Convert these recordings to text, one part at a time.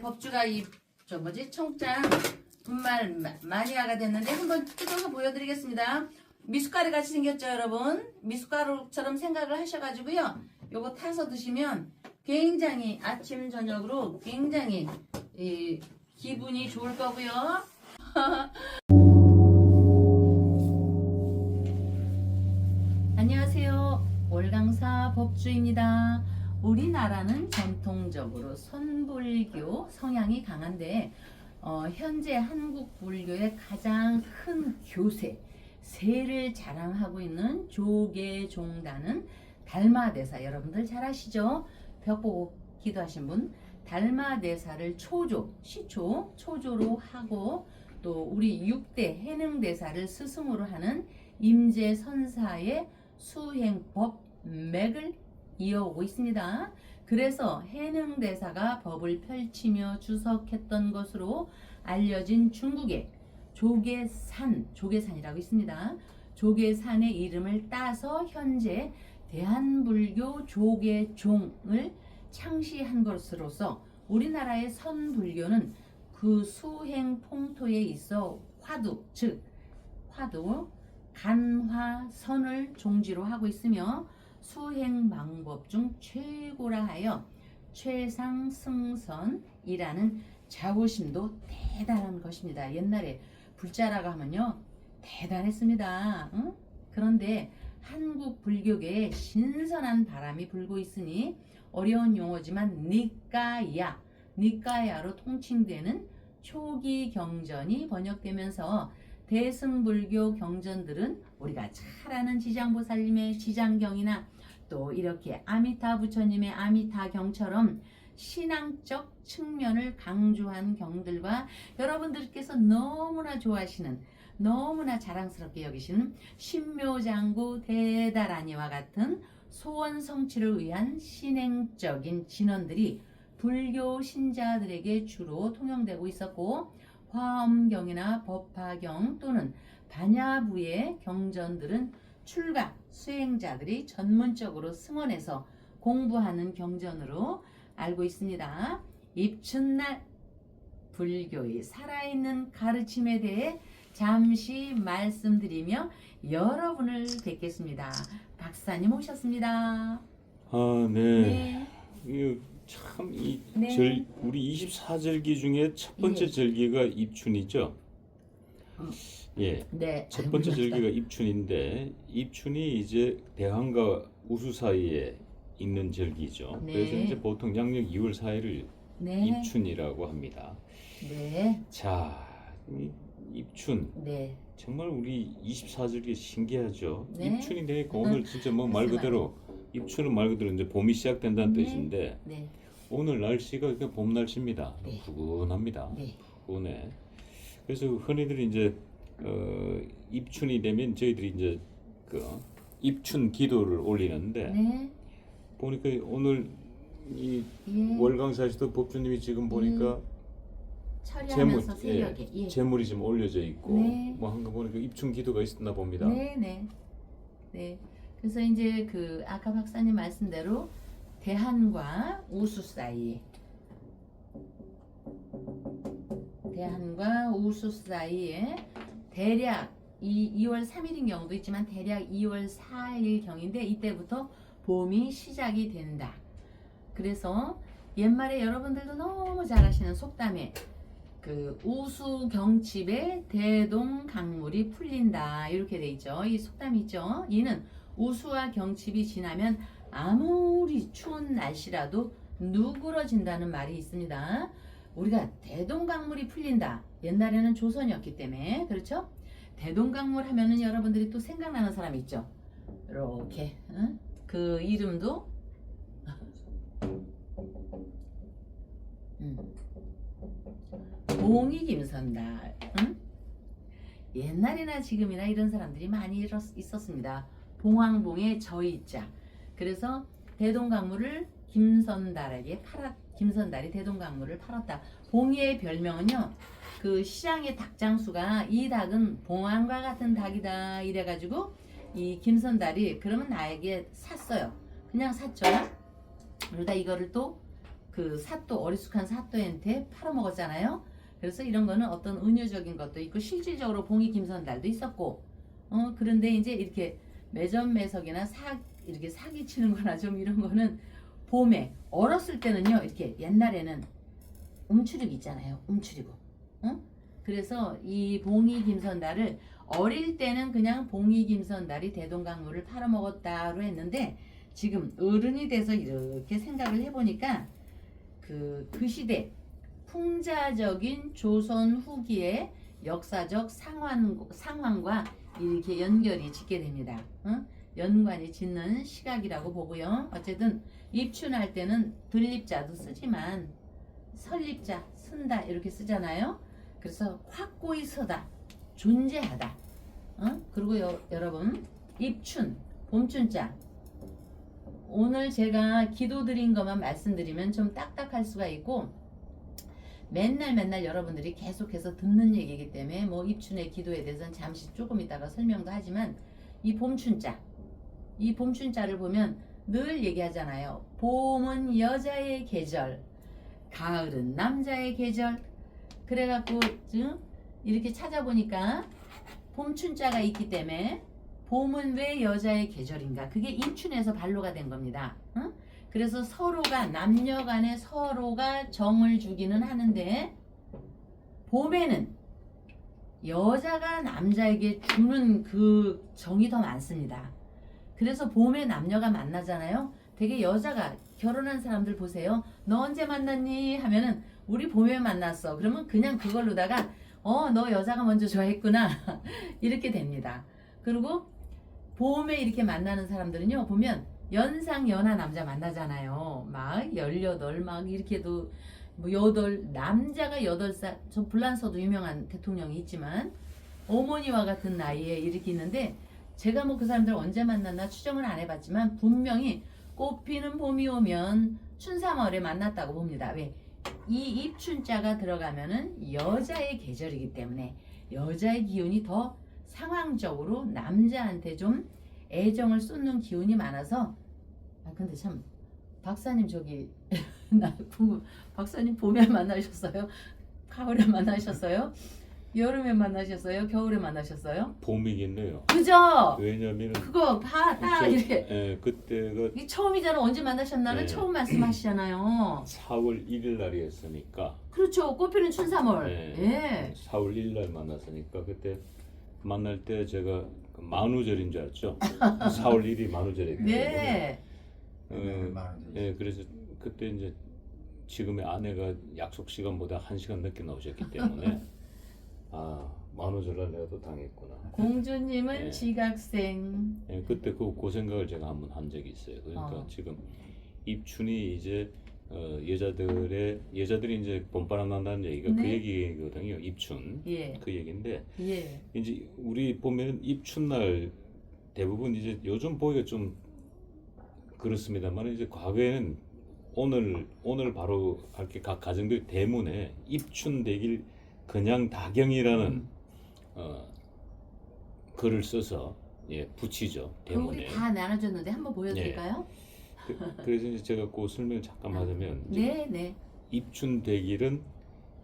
법주가 저 뭐지 청장 분말 마니아가 됐는데 한번 뜯어서 보여드리겠습니다. 미숫가루 같이 생겼죠, 여러분? 미숫가루처럼 생각을 하셔가지고요. 요거 타서 드시면 굉장히 아침 저녁으로 굉장히 기분이 좋을 거고요. 안녕하세요. 월강사 법주입니다. 우리나라는 전통적으로 선불교 성향이 강한데 현재 한국 불교의 가장 큰 교세, 세를 자랑하고 있는 조계종단은 달마대사, 여러분들 잘 아시죠? 벽 보고 기도하신 분, 달마대사를 초조로 하고 또 우리 6대 해능대사를 스승으로 하는 임재선사의 수행법 맥을 이어오고 있습니다. 그래서 해능대사가 법을 펼치며 주석했던 것으로 알려진 중국의 조계산이라고 있습니다. 조계산의 이름을 따서 현재 대한불교 조계종을 창시한 것으로서 우리나라의 선불교는 그 수행 통토에 있어 화두, 간화선을 종지로 하고 있으며 수행 방법 중 최고라 하여 최상승선이라는 자부심도 대단한 것입니다. 옛날에 불자라고 하면요 대단했습니다. 응? 그런데 한국 불교계에 신선한 바람이 불고 있으니 어려운 용어지만 니까야로 통칭되는 초기 경전이 번역되면서 대승불교 경전들은 우리가 잘 아는 지장보살님의 지장경이나 또 이렇게 아미타 부처님의 아미타경처럼 신앙적 측면을 강조한 경들과 여러분들께서 너무나 좋아하시는, 너무나 자랑스럽게 여기시는 신묘장구 대다라니와 같은 소원 성취를 위한 신행적인 진언들이 불교 신자들에게 주로 통용되고 있었고, 화엄경이나 법화경 또는 반야부의 경전들은 출가 수행자들이 전문적으로 승원해서 공부하는 경전으로 알고 있습니다. 입춘날 불교의 살아있는 가르침에 대해 잠시 말씀드리며 여러분을 뵙겠습니다. 박사님 오셨습니다. 아, 네. 네. 네. 우리 24절기 중에 첫 번째 예. 절기가 입춘이죠. 예. 네. 첫 번째 절기가 입춘인데, 입춘이 이제 대한과 우수 사이에 있는 절기죠. 네. 그래서 이제 보통 양력 2월 4일을 네. 입춘이라고 합니다. 네. 자, 입춘. 네. 정말 우리 24절기 신기하죠. 네. 입춘이 되니까 오늘 진짜 뭐 말 그대로 입춘은 말 그대로 이제 봄이 시작된다는 네. 뜻인데, 네. 오늘 날씨가 그냥 봄 날씨입니다. 네. 푸근합니다. 네. 푸근해. 그래서 흔히들 이제 입춘이 되면 저희들이 이제 그 입춘 기도를 올리는데, 네. 보니까 오늘 이 예. 월강사에서도 법주님이 지금 보니까 처리하면서 새벽에. 예. 재물이 좀 올려져 있고, 네. 뭐 한 거 보니까 입춘 기도가 있었나 봅니다. 네. 그래서 이제 그 아까 박사님 말씀대로 대한과 우수 사이에 대략 2월 3일인 경우도 있지만 대략 2월 4일 경인데 이때부터 봄이 시작이 된다. 그래서 옛말에 여러분들도 너무 잘 아시는 속담에 그 우수 경칩에 대동 강물이 풀린다 이렇게 돼 있죠. 이 속담이 있죠. 이는 우수와 경칩이 지나면 아무리 추운 날씨라도 누그러진다는 말이 있습니다. 우리가 대동강물이 풀린다. 옛날에는 조선이었기 때문에 그렇죠? 대동강물 하면은 여러분들이 또 생각나는 사람이 있죠. 이렇게 응? 그 이름도 봉이 김선달. 응? 옛날이나 지금이나 이런 사람들이 많이 있었습니다. 봉황봉의 저이자. 그래서 대동강물을 김선달이 대동강물을 팔았다. 봉이의 별명은요, 그 시장의 닭장수가 이 닭은 봉황과 같은 닭이다 이래가지고 이 김선달이 그러면 나에게 샀어요. 그냥 샀죠. 그러다 이거를 또 그 사또 어리숙한 사또한테 팔아먹었잖아요. 그래서 이런 거는 어떤 은유적인 것도 있고 실질적으로 봉이 김선달도 있었고 그런데 이제 이렇게 매점매석이나 이렇게 사기 치는 거나 좀 이런 거는 봄에 어렸을 때는요 이렇게 옛날에는 움츠리고 있잖아요. 움츠리고 그래서 이 봉이 김선달을 어릴 때는 그냥 봉이 김선달이 대동강물을 팔아먹었다로 했는데 지금 어른이 돼서 이렇게 생각을 해보니까 그 시대 풍자적인 조선 후기의 역사적 상황과 이렇게 연결이 짓게 됩니다. 연관이 짓는 시각이라고 보고요. 어쨌든 입춘할 때는 들립자도 쓰지만 설립자, 쓴다 이렇게 쓰잖아요. 그래서 확고히 서다, 존재하다. 그리고 여러분 입춘, 봄춘자 오늘 제가 기도 드린 것만 말씀드리면 좀 딱딱할 수가 있고 맨날 여러분들이 계속해서 듣는 얘기이기 때문에 뭐 입춘의 기도에 대해서는 잠시 조금 이따가 설명도 하지만 이 봄춘자를 보면 늘 얘기하잖아요. 봄은 여자의 계절, 가을은 남자의 계절. 그래갖고 이렇게 찾아보니까 봄춘자가 있기 때문에 봄은 왜 여자의 계절인가? 그게 입춘에서 발로가 된 겁니다. 그래서 서로가 남녀 간에 서로가 정을 주기는 하는데 봄에는 여자가 남자에게 주는 그 정이 더 많습니다. 그래서 봄에 남녀가 만나잖아요. 되게 여자가 결혼한 사람들 보세요. 너 언제 만났니? 하면은 우리 봄에 만났어. 그러면 그냥 그걸로다가 너 여자가 먼저 좋아했구나. 이렇게 됩니다. 그리고 봄에 이렇게 만나는 사람들은요. 보면 연하 남자 만나잖아요. 막 18 막 이렇게도 뭐 8 남자가 8살 저 불란서도 유명한 대통령이 있지만 어머니와 같은 나이에 이렇게 있는데 제가 뭐 그 사람들 언제 만났나 추정은 안 해봤지만 분명히 꽃피는 봄이 오면 춘삼월에 만났다고 봅니다. 왜? 이 입춘자가 들어가면은 여자의 계절이기 때문에 여자의 기운이 더 상황적으로 남자한테 좀 애정을 쏟는 기운이 많아서 근데 참 박사님 저기 나 궁금 박사님 봄에 만나셨어요? 가을에 만나셨어요? 여름에 만나셨어요? 겨울에 만나셨어요? 봄이겠네요. 그죠? 왜냐면은 그거 딱 이렇게 예, 그때가 이 처음이잖아. 언제 만나셨나는 네. 처음 말씀하시잖아요. 4월 1일 날이었으니까. 그렇죠. 꽃피는 춘삼월. 네. 예. 4월 1일 날 만났으니까 그때 만날 때 제가 그 만우절인 줄 알았죠. 4월 1일이 만우절이기 때문에. 네. 예, 그래서 그때 이제 지금의 아내가 약속 시간보다 1시간 늦게 나오셨기 때문에 만우절날 내가 또 당했구나. 공주님은 네. 지각생. 예, 그때 그 생각을 제가 한번 한 적이 있어요. 그러니까 지금 입춘이 이제 여자들이 이제 봄바람 난다는 얘기가 그 네. 얘기거든요. 입춘. 예. 그 얘기인데 예. 이제 우리 보면 입춘날 대부분 이제 요즘 보기가 좀 그렇습니다만 이제 과거에는 오늘 바로 할게 각 가정들 대문에 입춘대길 그냥 다경이라는 글을 써서 붙이죠 대문에. 우리 다 나눠줬는데 한번 보여드릴까요? 그래서 이제 제가 그 설명을 잠깐 하자면 네. 입춘대길은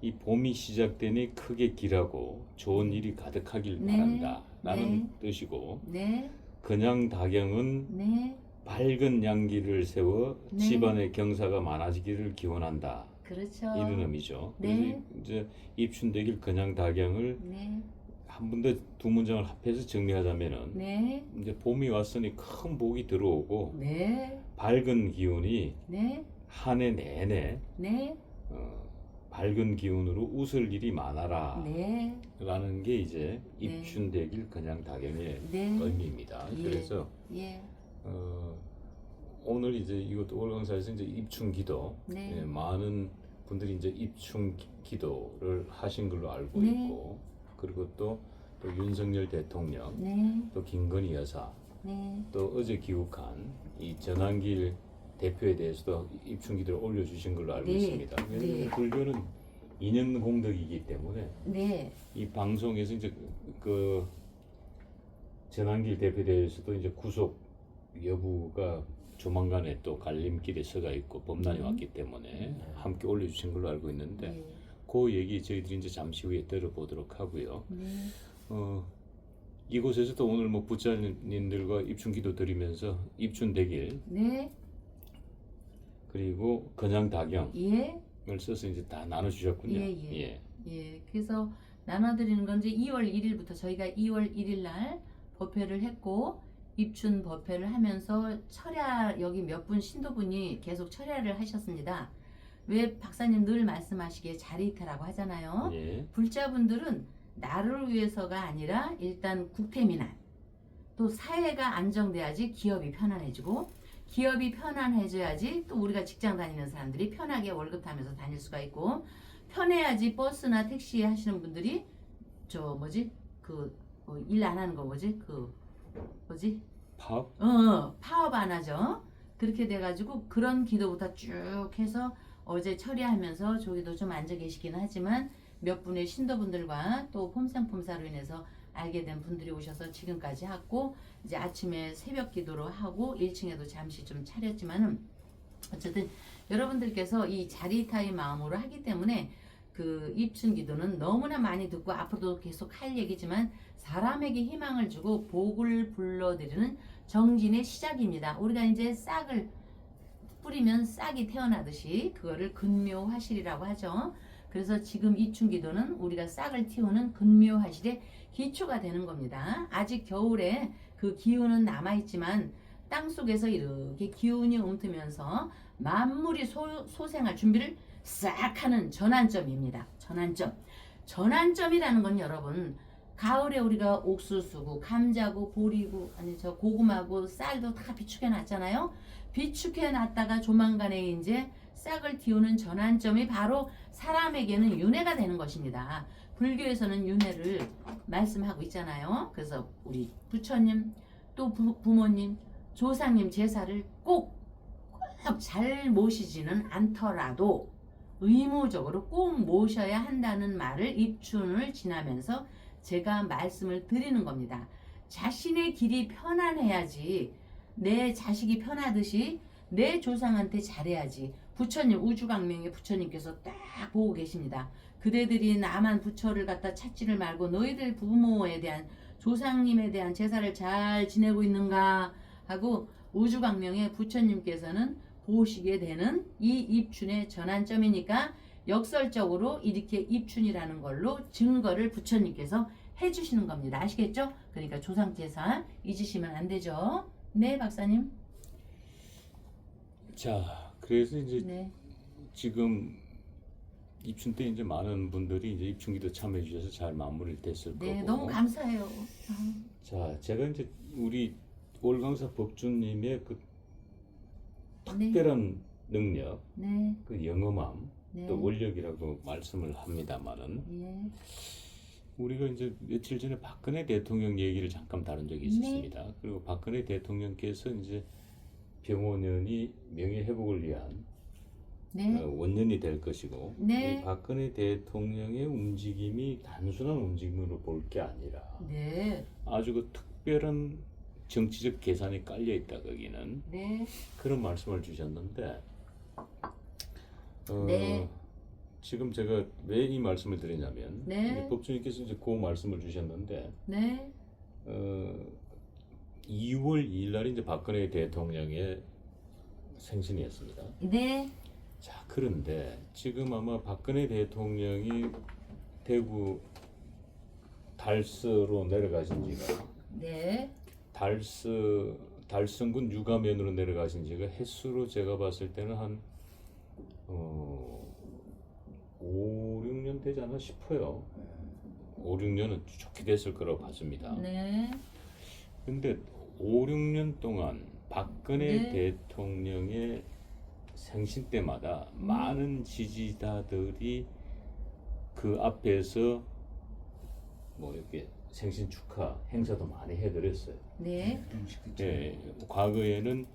이 봄이 시작되니 크게 길하고 좋은 일이 가득하길 네. 바란다라는 뜻이고 네. 그냥 다경은 네. 밝은 양기를 세워 네. 집안의 경사가 많아지기를 기원한다. 그렇죠. 이런 의미죠. 네. 그래서 이제 입춘대길 그냥 다경을 네. 한 군데 두 문장을 합해서 정리하자면은 네. 이제 봄이 왔으니 큰 복이 들어오고 네. 밝은 기운이 네. 한 해 내내 네. 밝은 기운으로 웃을 일이 많아라 네. 라는 게 이제 네. 입춘대길 그냥 다경의 네. 의미입니다. 예. 그래서 예. 오늘 이제 이것도 월강사에서 이제 입춘기도 네. 많은 분들이 이제 입춘기도를 하신 걸로 알고 네. 있고 그리고 또 윤석열 대통령 네. 또 김건희 여사 네. 또 어제 귀국한 이 전한길 대표에 대해서도 입춘기도를 올려주신 걸로 알고 네. 있습니다. 네. 불교는 인연 공덕이기 때문에 네. 이 방송에서 이제 그 전한길 대표에 대해서도 이제 구속 여부가 조만간에 또 갈림길에 서가 있고 범란이 왔기 때문에 함께 올려주신 걸로 알고 있는데 네. 그 얘기 저희들이 이제 잠시 후에 들어보도록 하고요. 네. 이곳에서도 오늘 뭐 부자님들과 입춘기도 드리면서 입춘대길 네. 그리고 건양다경을 예. 써서 이제 다 나눠주셨군요. 예. 예. 그래서 나눠드리는 건 이제 2월 1일부터 저희가 2월 1일 날 법회를 했고 입춘 법회를 하면서 철야 여기 몇 분 신도분이 계속 철야를 하셨습니다. 왜 박사님 늘 말씀하시기에 자리이탈하고 하잖아요. 예. 불자분들은 나를 위해서가 아니라 일단 국태민안 또 사회가 안정돼야지 기업이 편안해지고 기업이 편안해져야지 또 우리가 직장 다니는 사람들이 편하게 월급 타면서 다닐 수가 있고 편해야지 버스나 택시 하시는 분들이 저 뭐지 그 일 안 하는 거 뭐지 그 뭐지 파업? 파업 안 하죠. 그렇게 돼가지고 그런 기도부터 쭉 해서 어제 처리하면서 저기도 좀 앉아 계시긴 하지만 몇 분의 신도분들과 또 폼생폼사로 인해서 알게 된 분들이 오셔서 지금까지 하고 이제 아침에 새벽 기도로 하고 1층에도 잠시 좀 차렸지만은 어쨌든 여러분들께서 이 자리타의 마음으로 하기 때문에 그 입춘 기도는 너무나 많이 듣고 앞으로도 계속 할 얘기지만 사람에게 희망을 주고 복을 불러들이는 정진의 시작입니다. 우리가 이제 싹을 뿌리면 싹이 태어나듯이 그거를 근묘화실이라고 하죠. 그래서 지금 입춘 기도는 우리가 싹을 틔우는 근묘화실의 기초가 되는 겁니다. 아직 겨울에 그 기운은 남아있지만 땅속에서 이렇게 기운이 움트면서 만물이 소생할 준비를 싹 하는 전환점입니다. 전환점이라는 건 여러분 가을에 우리가 옥수수고 감자고 보리고 아니 저 고구마고 쌀도 다 비축해 놨잖아요. 비축해 놨다가 조만간에 이제 싹을 틔우는 전환점이 바로 사람에게는 윤회가 되는 것입니다. 불교에서는 윤회를 말씀하고 있잖아요. 그래서 우리 부처님 또 부모님 조상님 제사를 꼭 잘 모시지는 않더라도 의무적으로 꼭 모셔야 한다는 말을 입춘을 지나면서 제가 말씀을 드리는 겁니다. 자신의 길이 편안해야지 내 자식이 편하듯이 내 조상한테 잘해야지. 부처님 우주광명의 부처님께서 딱 보고 계십니다. 그대들이 나만 부처를 갖다 찾지를 말고 너희들 부모에 대한 조상님에 대한 제사를 잘 지내고 있는가 하고 우주광명의 부처님께서는 보시게 되는 이 입춘의 전환점이니까 역설적으로 이렇게 입춘이라는 걸로 증거를 부처님께서 해주시는 겁니다. 아시겠죠? 그러니까 조상제사 잊으시면 안 되죠. 네, 박사님. 자, 그래서 이제 네. 지금 입춘 때 이제 많은 분들이 이제 입춘기도 참여해 주셔서 잘 마무리 됐을 네, 거고. 너무 감사해요. 자, 제가 이제 우리 올강사 법주님의 그 네. 특별한 능력, 네. 그 영험함, 네. 또 원력이라고 말씀을 합니다만은 예. 우리가 이제 며칠 전에 박근혜 대통령 얘기를 잠깐 다룬 적이 있었습니다. 그리고 박근혜 대통령께서 이제 병원연이 명예 회복을 위한 네. 원년이 될 것이고 네. 이 박근혜 대통령의 움직임이 단순한 움직임으로 볼 게 아니라 네. 아주 그 특별한 정치적 계산이 깔려 있다 거기는 네. 그런 말씀을 주셨는데 네. 지금 제가 왜 이 말씀을 드리냐면 네. 이제 법주님께서 이제 그 말씀을 주셨는데 네. 2월 2일 날이 이제 박근혜 대통령의 생신이었습니다. 네. 자, 그런데 지금 아마 박근혜 대통령이 대구 달서로 내려가신 지가 네. 달성군 유가면으로 내려가신 지가 횟수로 제가 봤을 때는 한 5, 6년 되지 않나 싶어요. 5, 6년은 좋게 됐을 거라고 봤습니다. 네. 근데 5, 6년 동안 박근혜 네. 대통령의 생신 때마다 많은 지지자들이 그 앞에서 뭐 이렇게 생신 축하 행사도 많이 해드렸어요. 네. 예, 과거에는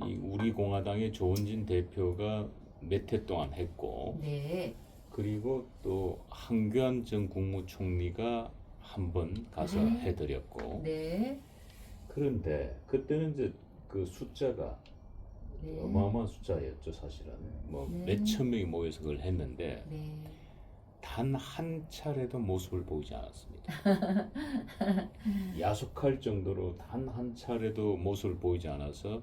이 우리 공화당의 조은진 대표가 몇 해 동안 했고, 네. 그리고 또 한교안 전 국무총리가 한 번 가서 네. 해드렸고, 네. 그런데 그때는 이제 그 숫자가 네. 어마어마한 숫자였죠 사실은. 뭐 네. 몇천 명이 모여서 그걸 했는데 네. 단 한 차례도 모습을 보이지 않았습니다. 야속할 정도로 단 한 차례도 모습을 보이지 않아서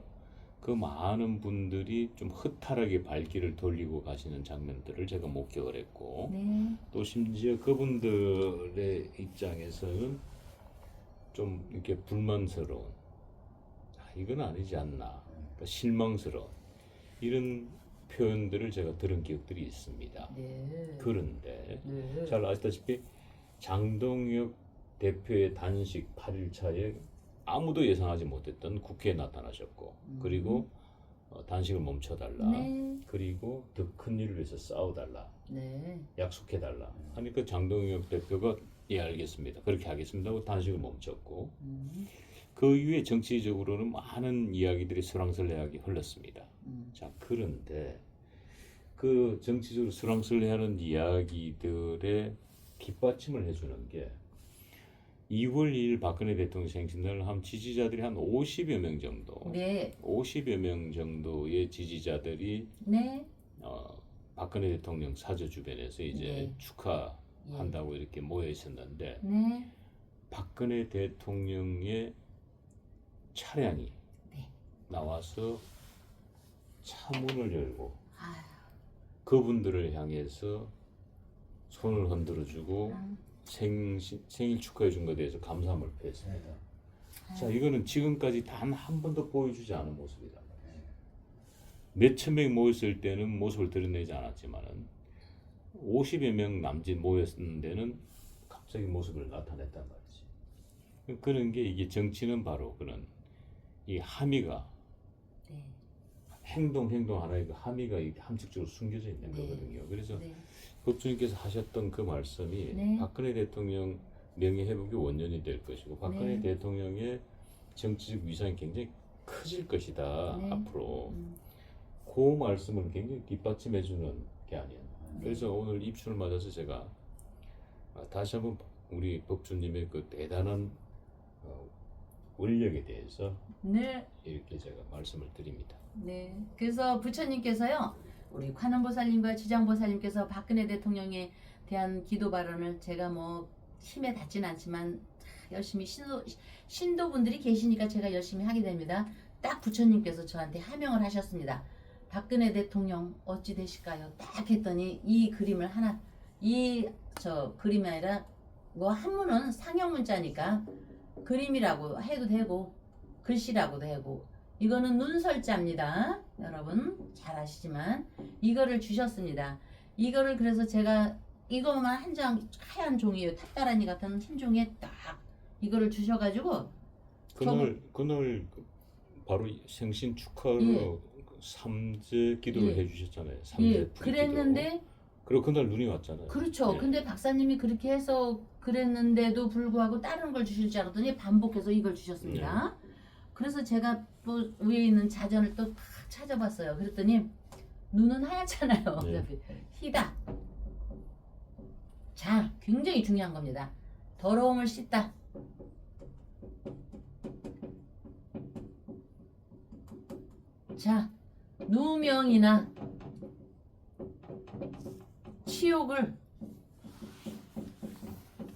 그 많은 분들이 좀 허탈하게 발길을 돌리고 가시는 장면들을 제가 목격을 했고 네. 또 심지어 그분들의 입장에서는 좀 이렇게 불만스러운 이건 아니지 않나 그러니까 실망스러운 이런 표현들을 제가 들은 기억들이 있습니다. 네. 그런데 네. 잘 아시다시피 장동혁 대표의 단식 8일차에 아무도 예상하지 못했던 국회에 나타나셨고 그리고 단식을 멈춰달라 네. 그리고 더 큰 일을 위해서 싸워달라 네. 약속해달라 하니까 장동혁 대표가 예 알겠습니다 그렇게 하겠습니다 하고 단식을 멈췄고 그 이후에 정치적으로는 많은 이야기들이 설왕설래하게 흘렀습니다. 자 그런데 그 정치적으로 설왕설래하는 이야기들의 뒷받침을 해주는 게 2월 2일 박근혜 대통령 생신날 한 지지자들이 한 50여 명 정도, 네. 50여 명 정도의 지지자들이 네. 박근혜 대통령 사저 주변에서 이제 네. 축하한다고 이렇게 모여 있었는데 네. 박근혜 대통령의 차량이 네. 나와서 차 문을 열고 아유. 그분들을 향해서 손을 흔들어주고 생일 축하해 준 것에 대해서 감사함을 표했습니다. 자, 이거는 지금까지 단 한 번도 보여주지 않은 모습이다. 몇천 명이 모였을 때는 모습을 드러내지 않았지만은 50여 명 남짓 모였는 데는 갑자기 모습을 나타냈단 말이지. 그런 게 이게 정치는 바로 그런 이 함의가 네. 행동 하나의 그 함의가 이게 함축적으로 숨겨져 있는 네. 거거든요. 그래서 네. 법주님께서 하셨던 그 말씀이 네. 박근혜 대통령 명예회복의 원년이 될 것이고 박근혜 네. 대통령의 정치적 위상이 굉장히 커질 것이다 네. 앞으로 그 말씀을 굉장히 뒷받침해주는 게 아니에요. 네. 그래서 오늘 입춘을 맞아서 제가 다시 한번 우리 법주님의 그 대단한 원력에 대해서 네. 이렇게 제가 말씀을 드립니다. 네. 그래서 부처님께서요, 우리 관음보살님과 지장보살님께서 박근혜 대통령에 대한 기도 발언을 제가 뭐 힘에 닿진 않지만 열심히 신도분들이 계시니까 제가 열심히 하게 됩니다. 딱 부처님께서 저한테 하명을 하셨습니다. 박근혜 대통령 어찌 되실까요? 딱 했더니 이 그림을 하나, 그림이 아니라 뭐 한문은 상형 문자니까 그림이라고 해도 되고 글씨라고도 하고 이거는 눈설자입니다. 여러분 잘 아시지만 이거를 주셨습니다. 이거를 그래서 제가 이거만 한 장 하얀 종이에요. 탑다라니 같은 흰 종이에 딱 이거를 주셔가지고 그날 바로 생신 축하로 예. 삼재 기도를 예. 해주셨잖아요. 삼재 예, 불기도. 그랬는데 그리고 그날 눈이 왔잖아요. 그렇죠. 예. 근데 박사님이 그렇게 해서 그랬는데도 불구하고 다른 걸 주실 줄 알았더니 반복해서 이걸 주셨습니다. 그래서 제가 또 위에 있는 자전을 또 탁 찾아봤어요. 그랬더니 눈은 하얗잖아요. 네. 어차피 희다. 자, 굉장히 중요한 겁니다. 더러움을 씻다. 자, 누명이나 치욕을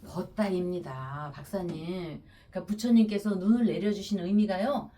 벗다입니다. 박사님. 그러니까 부처님께서 눈을 내려주신 의미가요.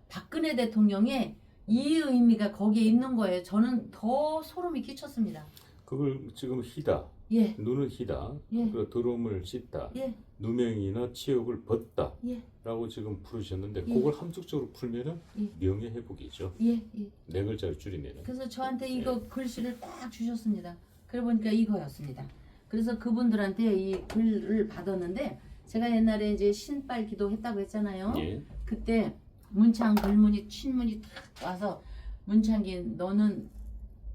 박근혜 대통령의 이 의미가 거기에 있는 거예요. 저는 더 소름이 끼쳤습니다. 그걸 지금 희다. 예, 눈을 희다. 예. 그리고 더러움을 씻다. 예, 누명이나 치욕을 벗다. 예, 라고 지금 풀으셨는데 예. 그걸 함축적으로 풀면은 예. 명예회복이죠. 예, 예. 네 글자를 줄이면은. 그래서 저한테 이거 글씨를 딱 주셨습니다. 그래 보니까 이거였습니다. 그래서 그분들한테 이 글을 받았는데 제가 옛날에 이제 신빨 기도했다고 했잖아요. 예. 그때 문창 글문이 친문이 탁 와서 문창기 너는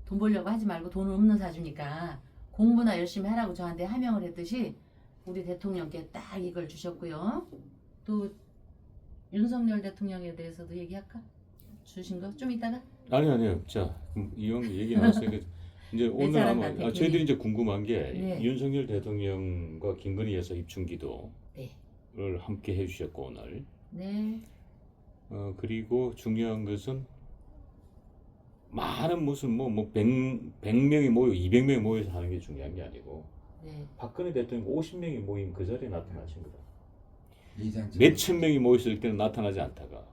돈 벌려고 하지 말고 돈 없는 사주니까 공부나 열심히 하라고 저한테 하명을 했듯이 우리 대통령께 딱 이걸 주셨고요. 또 윤석열 대통령에 대해서도 얘기할까? 주신 거 좀 이따가? 아니요. 자, 이왕 얘기 나왔으니까 이제 오늘 잘한다, 아마 대표님. 저희들이 이제 궁금한 게 네. 윤석열 대통령과 김건희 여사 입춘기도를 네. 함께 해주셨고 오늘 네. 그리고 중요한 것은 많은 무슨 뭐 100명이 모여 200명이 모여서 하는 게 중요한 게 아니고 네. 박근혜 대통령 50명이 모인 그 자리에 나타나신 거다. 이장철. 몇천 명이 모였을 때는 나타나지 않다가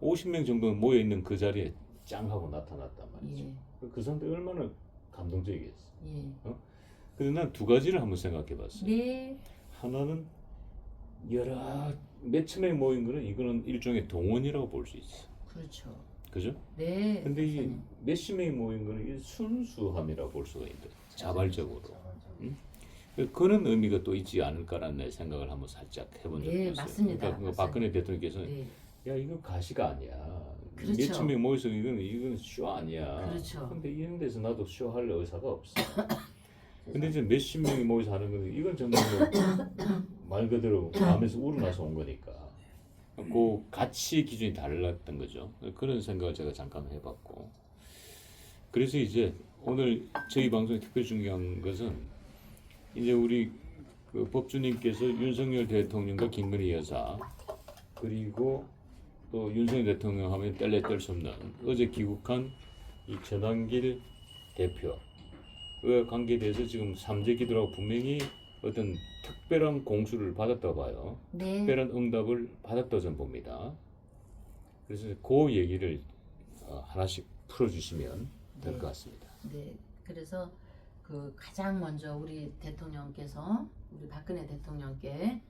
50명 정도 모여 있는 그 자리에 짱 하고 나타났단 말이죠. 예. 그 사람들 얼마나 감동적이겠어. 예. 근데 난 두 가지를 한번 생각해 봤어요. 네. 하나는 여러 몇천 명이 모인 거는 이거는 일종의 동원이라고 볼 수 있어. 그렇죠. 그죠? 네. 근데 이 박사님. 몇십 명이 모인 거는 이 순수함이라고 볼 수가 있다. 자발적으로. 응? 그런 의미가 또 있지 않을까라는 내 생각을 한번 살짝 해본 적이 네, 있어요. 맞습니다. 그러니까 맞습니다. 박근혜 대통령께서는 네. 야 이거 가시가 아니야. 그렇죠. 몇천 명 모여서 이건 쇼 아니야. 그렇죠. 근데 이런 데서 나도 쇼 할 의사가 없어. 근데 이제 몇십 명이 모여서 하는 건 이건 정말 말 그대로 마음에서 우러나서 온 거니까. 그 가치 기준이 달랐던 거죠. 그런 생각을 제가 잠깐 해봤고. 그래서 이제 오늘 저희 방송이 특별히 중요한 것은 이제 우리 그 법주님께서 윤석열 대통령과 김건희 여사 그리고 또 윤석열 대통령 하면 뗄래 뗄 수 없는 어제 귀국한 이 전환길 대표와 관계에 대해서 지금 삼재 기도라고 분명히 어떤 특별한 공수를 받았다고 봐요. 네. 특별한 응답을 받았다고 저는 봅니다. 그래서 그 얘기를 하나씩 풀어주시면 될 것 같습니다. 네. 그래서 그 가장 먼저 우리 대통령께서 우리 박근혜 대통령께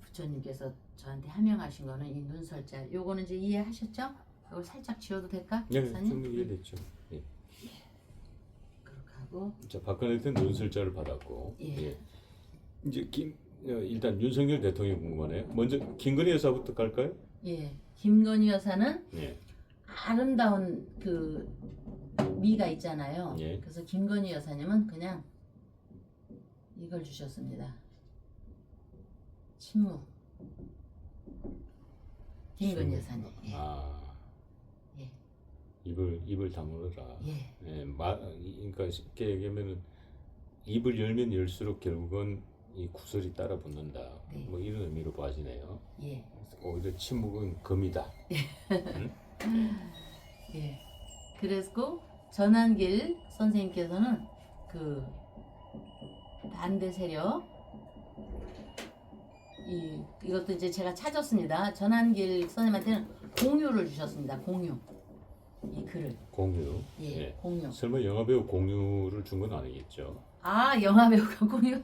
부처님께서 저한테 하명하신 거는 이 눈설자. 요거는 이제 이해하셨죠? 이걸 살짝 지워도 될까? 네, 박사님? 좀 이해됐죠. 예. 그렇게 하고 자, 박근혜 대통령 눈설자를 받았고, 예. 예. 이제 일단 윤석열 대통령이 궁금하네요. 먼저 김건희 여사부터 갈까요? 예. 김건희 여사는 예. 아름다운 그 미가 있잖아요. 예. 그래서 김건희 여사님은 그냥 이걸 주셨습니다. 침묵. 김건희 침묵. 여사님. 예. 아, 예. 입을 다물어라. 예. 예, 그러니까 쉽게 얘기하면은 입을 열면 열수록 결국은 이 구설이 따라 붙는다. 네. 뭐 이런 의미로 봐지네요. 예. 오히려 침묵은 금이다. 예. 그래서 전한길 선생님께서는 그 반대 세력 이것도 이제 제가 찾았습니다. 전한길 선생님한테는 공유를 주셨습니다. 공유. 이 글을. 공유. 예. 예. 공유. 설마 영화배우 공유를 준 건 아니겠죠? 아, 영화 배우가 공유.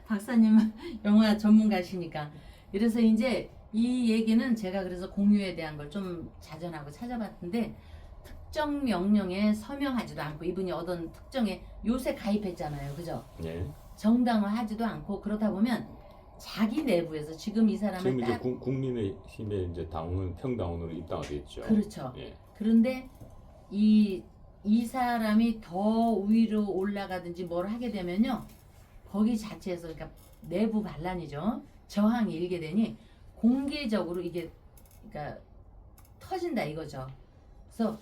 박사님은 영화 전문가시니까. 그래서 이제 이 얘기는 제가 그래서 공유에 대한 걸 좀 자전하고 찾아봤는데 특정 명령에 서명하지도 않고 이분이 얻은 특정에 요새 가입했잖아요. 그죠? 예. 정당화하지도 않고 그러다 보면 자기 내부에서 지금 이 사람을 지금 이제 딱 국민의힘에 이제 당원 평당원으로 입당하겠죠. 그렇죠. 예. 그런데 이 사람이 더 위로 올라가든지 뭘 하게 되면요. 거기 자체에서 그러니까 내부 반란이죠. 저항이 일게 되니 공개적으로 이게 그러니까 터진다 이거죠. 그래서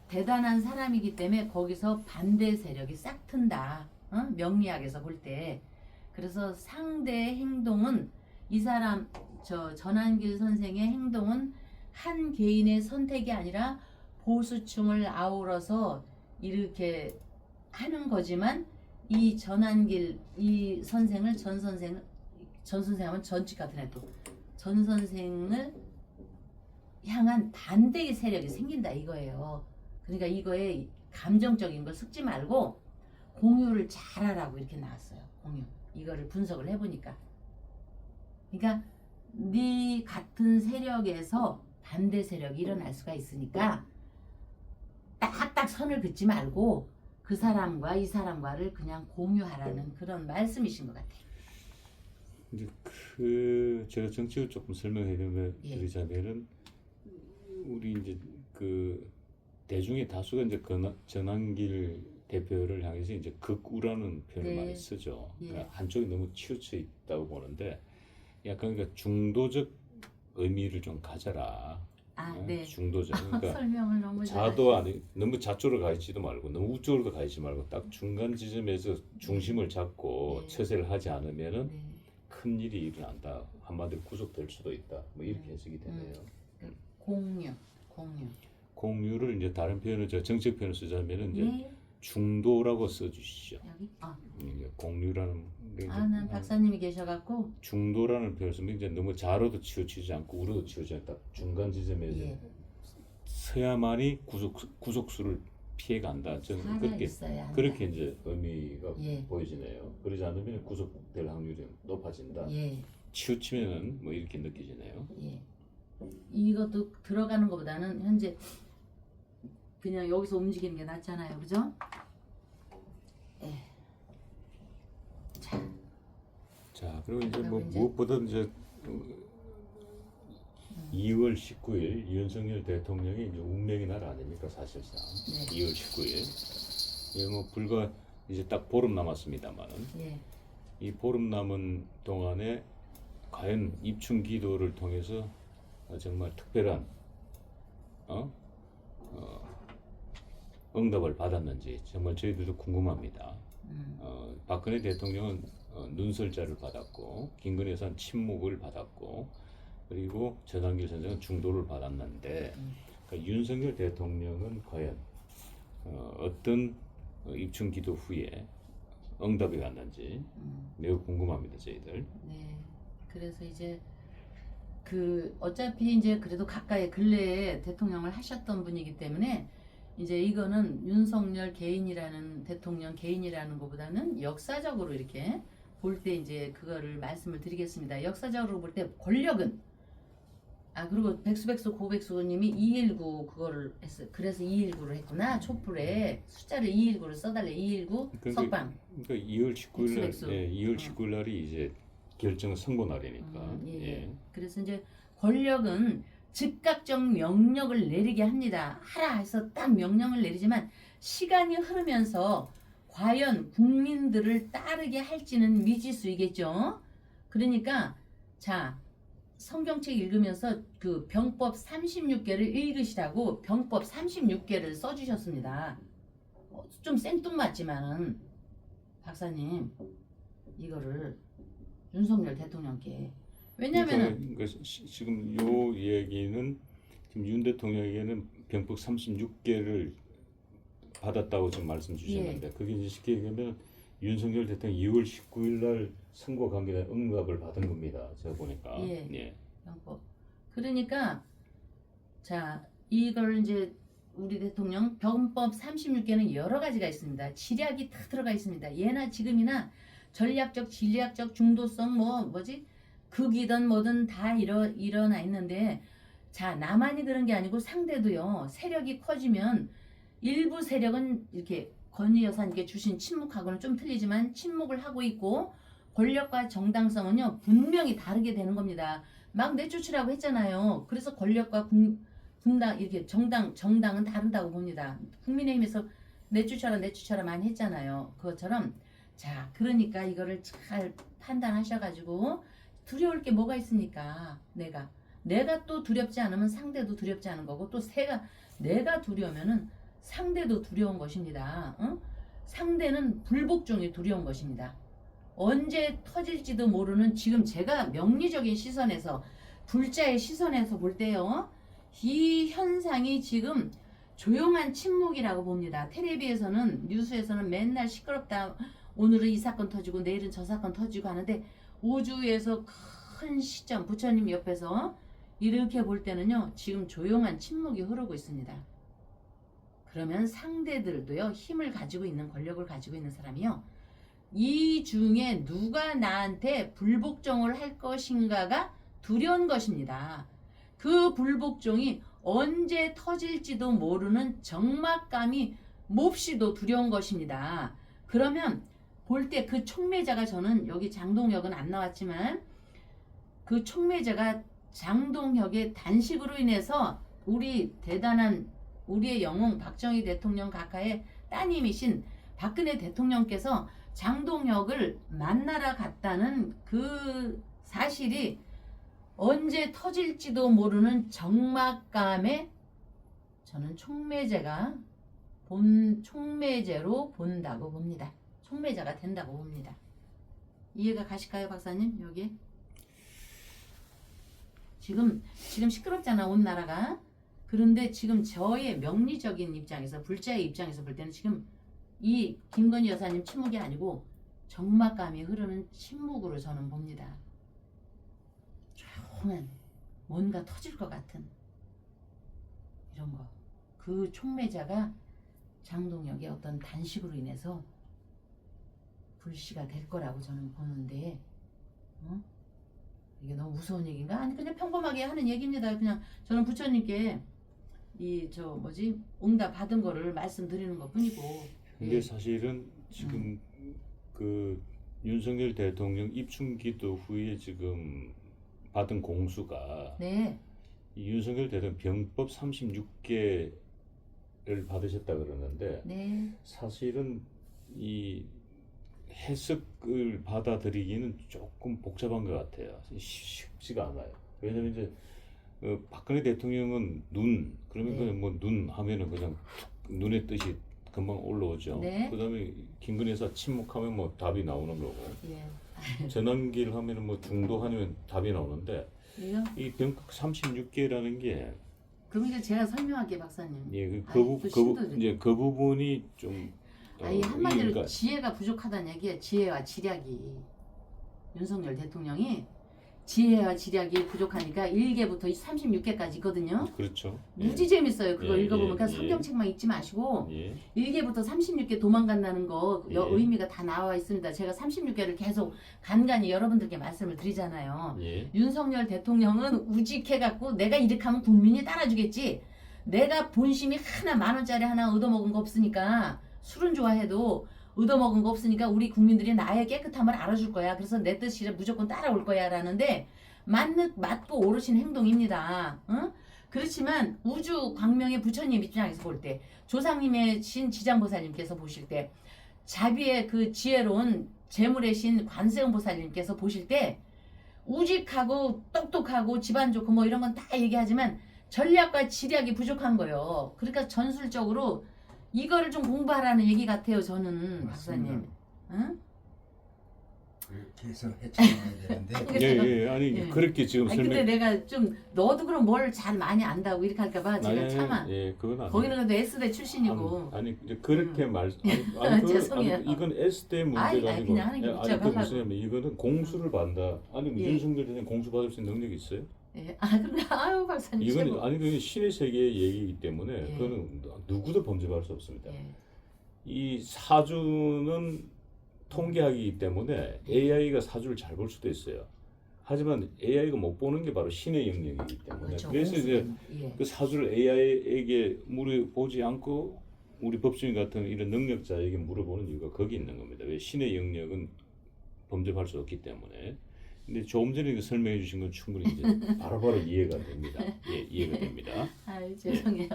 대단한 사람이기 때문에 거기서 반대 세력이 싹 튼다. 명리학에서 볼 때. 그래서 상대의 행동은 이 사람 저 전한길 선생의 행동은 한 개인의 선택이 아니라 보수층을 아우러서 이렇게 하는 거지만 이 전한길 이 선생을 전 선생하면 전직 같은 애도 전 선생을 향한 반대의 세력이 생긴다 이거예요. 그러니까 이거에 감정적인 걸 섞지 말고 공유를 잘하라고 이렇게 나왔어요. 공유. 이거를 분석을 해보니까. 그러니까 네 같은 세력에서 반대 세력이 일어날 수가 있으니까 딱딱 선을 긋지 말고 그 사람과 이 사람과를 그냥 공유하라는 그런 말씀이신 것 같아요. 이제 제가 정책을 조금 설명해 예. 드리자면은 우리 이제 그 대중의 다수가 이제 전환길 대표를 향해서 이제 극우라는 표현을 네. 많이 쓰죠. 예. 그러니까 한쪽이 너무 치우쳐 있다고 보는데 약간 그러니까 중도적 의미를 좀 가져라. 아, 어? 네. 중도적. 그러니까 설명을 너무 자도 아니 너무 좌쪽으로 가 있지도 말고 너무 우쪽으로 가 있지 말고 딱 중간 지점에서 중심을 잡고 네. 처세를 하지 않으면은 네. 큰 일이 일어난다. 한마디로 구속될 수도 있다. 뭐 이렇게 해석이 되네요. 공유. 공유를 이제 다른 표현을 저 정책 표현을 쓰자면은 이제 네. 중도라고 써주시죠. 여기. 이제 공유라는 게 이제 난 박사님이 계셔갖고. 중도라는 표현을 쓰면 이제 너무 좌로도 치우치지 않고 우로도 치우치지 않고 딱 중간 지점에 이제 예. 서야만이 구속수를 피해간다. 저는 살아 그렇게 있어야 한다. 그렇게 이제 의미가 예. 보여지네요. 그러지 않으면 구속될 확률이 높아진다. 예. 치우치면은 뭐 이렇게 느껴지네요. 예. 이것도 들어가는 것보다는 현재 그냥 여기서 움직이는 게 낫잖아요, 그죠? 예. 자, 자, 그리고 이제 그리고 뭐 이제 무엇보다 이제 2월 19일 윤석열 대통령이 이제 운명의 날 아닙니까 사실상. 네. 2월 19일. 예, 뭐 불과 이제 딱 보름 남았습니다만은 예. 이 보름 남은 동안에 과연 입춘 기도를 통해서 정말 특별한 응답을 받았는지 정말 저희들도 궁금합니다. 박근혜 대통령은 눈설자를 받았고 김건희 여사는 침묵을 받았고 그리고 전한길 선생은 중도를 받았는데 그러니까 윤석열 대통령은 과연 어떤 입춘 기도 후에 응답이 왔는지 매우 궁금합니다 저희들. 네. 그래서 이제 그 어차피 이제 그래도 가까이 근래에 대통령을 하셨던 분이기 때문에 이제 이거는 윤석열 개인이라는 대통령 개인이라는 것보다는 역사적으로 이렇게 볼 때 이제 그거를 말씀을 드리겠습니다. 역사적으로 볼 때 권력은 그리고 백수백수 고백수님이 219 그거를 했어요. 그래서 219를 했구나. 촛불에 숫자를 219를 써달래. 219 석방. 그러니까 2월 19일 날, 백수. 예, 2월 19일 날이 이제 결정 선고 날이니까. 예. 예. 그래서 이제 권력은 즉각적 명령을 내리게 합니다. 하라 해서 딱 명령을 내리지만 시간이 흐르면서 과연 국민들을 따르게 할지는 미지수이겠죠. 그러니까 자 성경책 읽으면서 그 병법 36개를 읽으시라고 병법 36개를 써주셨습니다. 좀 생뚱맞지만은 박사님 이거를 윤석열 대통령께 왜냐면은 그러니까 지금 요 얘기는 지금 윤 대통령에게는 병법 36개를 받았다고 지금 말씀 주셨는데 그게 이제 쉽게 얘기하면 윤석열 대통령 2월 19일 날 선거 관계자 응답을 받은 겁니다. 제가 보니까. 예. 병법. 그러니까 자 이걸 이제 우리 대통령 병법 36개는 여러 가지가 있습니다. 지략이 다 들어가 있습니다. 예나 지금이나 전략적, 진략적 중도성 극이든 뭐든 다 일어나 있는데 자 나만이 그런 게 아니고 상대도요. 세력이 커지면 일부 세력은 이렇게 건희 여사님께 주신 침묵하고는 좀 틀리지만 침묵을 하고 있고 권력과 정당성은요 분명히 다르게 되는 겁니다. 막 내쫓으라고 했잖아요. 그래서 권력과 분당 이렇게 정당은 다르다고 봅니다. 국민의힘에서 내쫓아라 많이 했잖아요. 그것처럼 자 그러니까 이거를 잘 판단하셔가지고 두려울 게 뭐가 있습니까? 내가 또 두렵지 않으면 상대도 두렵지 않은 거고 또 내가 두려우면은 상대도 두려운 것입니다. 상대는 불복종이 두려운 것입니다. 언제 터질지도 모르는 지금 제가 명리적인 시선에서 불자의 시선에서 볼 때요. 이 현상이 지금 조용한 침묵이라고 봅니다. 텔레비에서는 뉴스에서는 맨날 시끄럽다. 오늘은 이 사건 터지고 내일은 저 사건 터지고 하는데 우주에서 큰 시점 부처님 옆에서 이렇게 볼 때는요. 지금 조용한 침묵이 흐르고 있습니다. 그러면 상대들도요. 힘을 가지고 있는 권력을 가지고 있는 사람이요. 이 중에 누가 나한테 불복종을 할 것인가가 두려운 것입니다. 그 불복종이 언제 터질지도 모르는 적막감이 몹시도 두려운 것입니다. 그러면 볼 때 그 촉매자가 저는 여기 장동혁은 안 나왔지만 그 촉매자가 장동혁의 단식으로 인해서 우리의 영웅 박정희 대통령 각하의 따님이신 박근혜 대통령께서 장동혁을 만나러 갔다는 그 사실이 언제 터질지도 모르는 적막감에 저는 촉매제로 본다고 봅니다. 촉매자가 된다고 봅니다. 이해가 가실까요, 박사님? 여기 지금 시끄럽잖아, 온 나라가. 그런데 지금 저의 명리적인 입장에서 불자의 입장에서 볼 때는 지금 이 김건희 여사님 침묵이 아니고 적막감이 흐르는 침묵으로 저는 봅니다. 조용한 뭔가 터질 것 같은 이런 거. 그 촉매자가 장동혁의 어떤 단식으로 인해서 불씨가 될 거라고 저는 보는데, 이게 너무 무서운 얘기인가? 아니 그냥 평범하게 하는 얘기입니다. 그냥 저는 부처님께 응답 받은 거를 말씀드리는 것뿐이고. 근데 예. 사실은 지금 그 윤석열 대통령 입춘기도 후에 지금 받은 공수가 네, 이 윤석열 대통령 병법 36개를 받으셨다 그러는데 네, 사실은 이 해석을 받아들이기는 조금 복잡한 것 같아요. 쉽지가 않아요. 왜냐면 이제 박근혜 대통령은 그러면 네. 그냥 뭐 눈 하면은 그냥 툭 눈의 뜻이 금방 올라오죠. 네. 그다음에 김건희 여사 침묵하면 뭐 답이 나오는 거고, 예. 전환기를 하면은 뭐 중도하면 답이 나오는데 이요? 이 병법 36개라는 게 그럼 이제 제가 설명할게요, 박사님. 예, 아이, 또 신도들. 이제 그 부분이 좀 아니 한마디로 그러니까 지혜가 부족하다는 얘기예요. 지혜와 지략이. 윤석열 대통령이 지혜와 지략이 부족하니까 1개부터 36개까지 있거든요. 그렇죠. 무지 재밌어요. 그거 예, 읽어보면. 그러니까 예, 성경책만 읽지 마시고 예. 1개부터 36개 도망간다는 거 예. 의미가 다 나와 있습니다. 제가 36개를 계속 간간히 여러분들께 말씀을 드리잖아요. 예. 윤석열 대통령은 우직해갖고 내가 이렇게 하면 국민이 따라주겠지. 내가 본심이 하나 10,000원짜리 하나 얻어먹은 거 없으니까 술은 좋아해도 얻어먹은 거 없으니까 우리 국민들이 나의 깨끗함을 알아줄 거야. 그래서 내 뜻이 무조건 따라올 거야 라는데 맞고 오르신 행동입니다. 응? 그렇지만 우주 광명의 부처님 입장에서 볼 때, 조상님의 신 지장보살님께서 보실 때, 자비의 그 지혜로운 재물의 신 관세음보살님께서 보실 때 우직하고 똑똑하고 집안 좋고 뭐 이런 건 다 얘기하지만 전략과 지략이 부족한 거예요. 그러니까 전술적으로 이거를 좀 공부하라는 얘기 같아요. 저는 박사님. 응? 그렇게 해서 헤쳐나가야 되는데 예, 예. 아니 예. 그렇게 지금 아니 근데 내가 좀 너도 그럼 뭘 잘 많이 안다고 이렇게 할까봐 제가 차마. 예, 그건 아니. 거기는 그래도 S대 출신이고. 아니 이제 그렇게 아니, 죄송해요. 아니, 이건 S대 문제가 아니, 아니고 그냥 하는 게 아니 문자가 그 하려고. 무슨 이거는 공수를 받는다. 아니 예. 윤석열 대통령 공수 받을 수 있는 능력이 있어요? 예. 그런데 아유 박사님 이건 최고. 아니 그 신의 세계의 얘기이기 때문에 예. 그거는 누구도 범죄할 수 없습니다. 예. 이 사주는 통계학이기 때문에 AI가 사주를 잘 볼 수도 있어요. 하지만 AI가 못 보는 게 바로 신의 영역이기 때문에 그렇죠. 그래서 이제 예. 그 사주를 AI에게 물어보지 않고 우리 법조인 같은 이런 능력자에게 물어보는 이유가 거기 있는 겁니다. 왜 신의 영역은 범접할 수 없기 때문에. 근데 조금 전에 그 설명해 주신 건 충분히 이제 바로바로 이해가 됩니다. 예, 이해가 됩니다. 아유 죄송해요.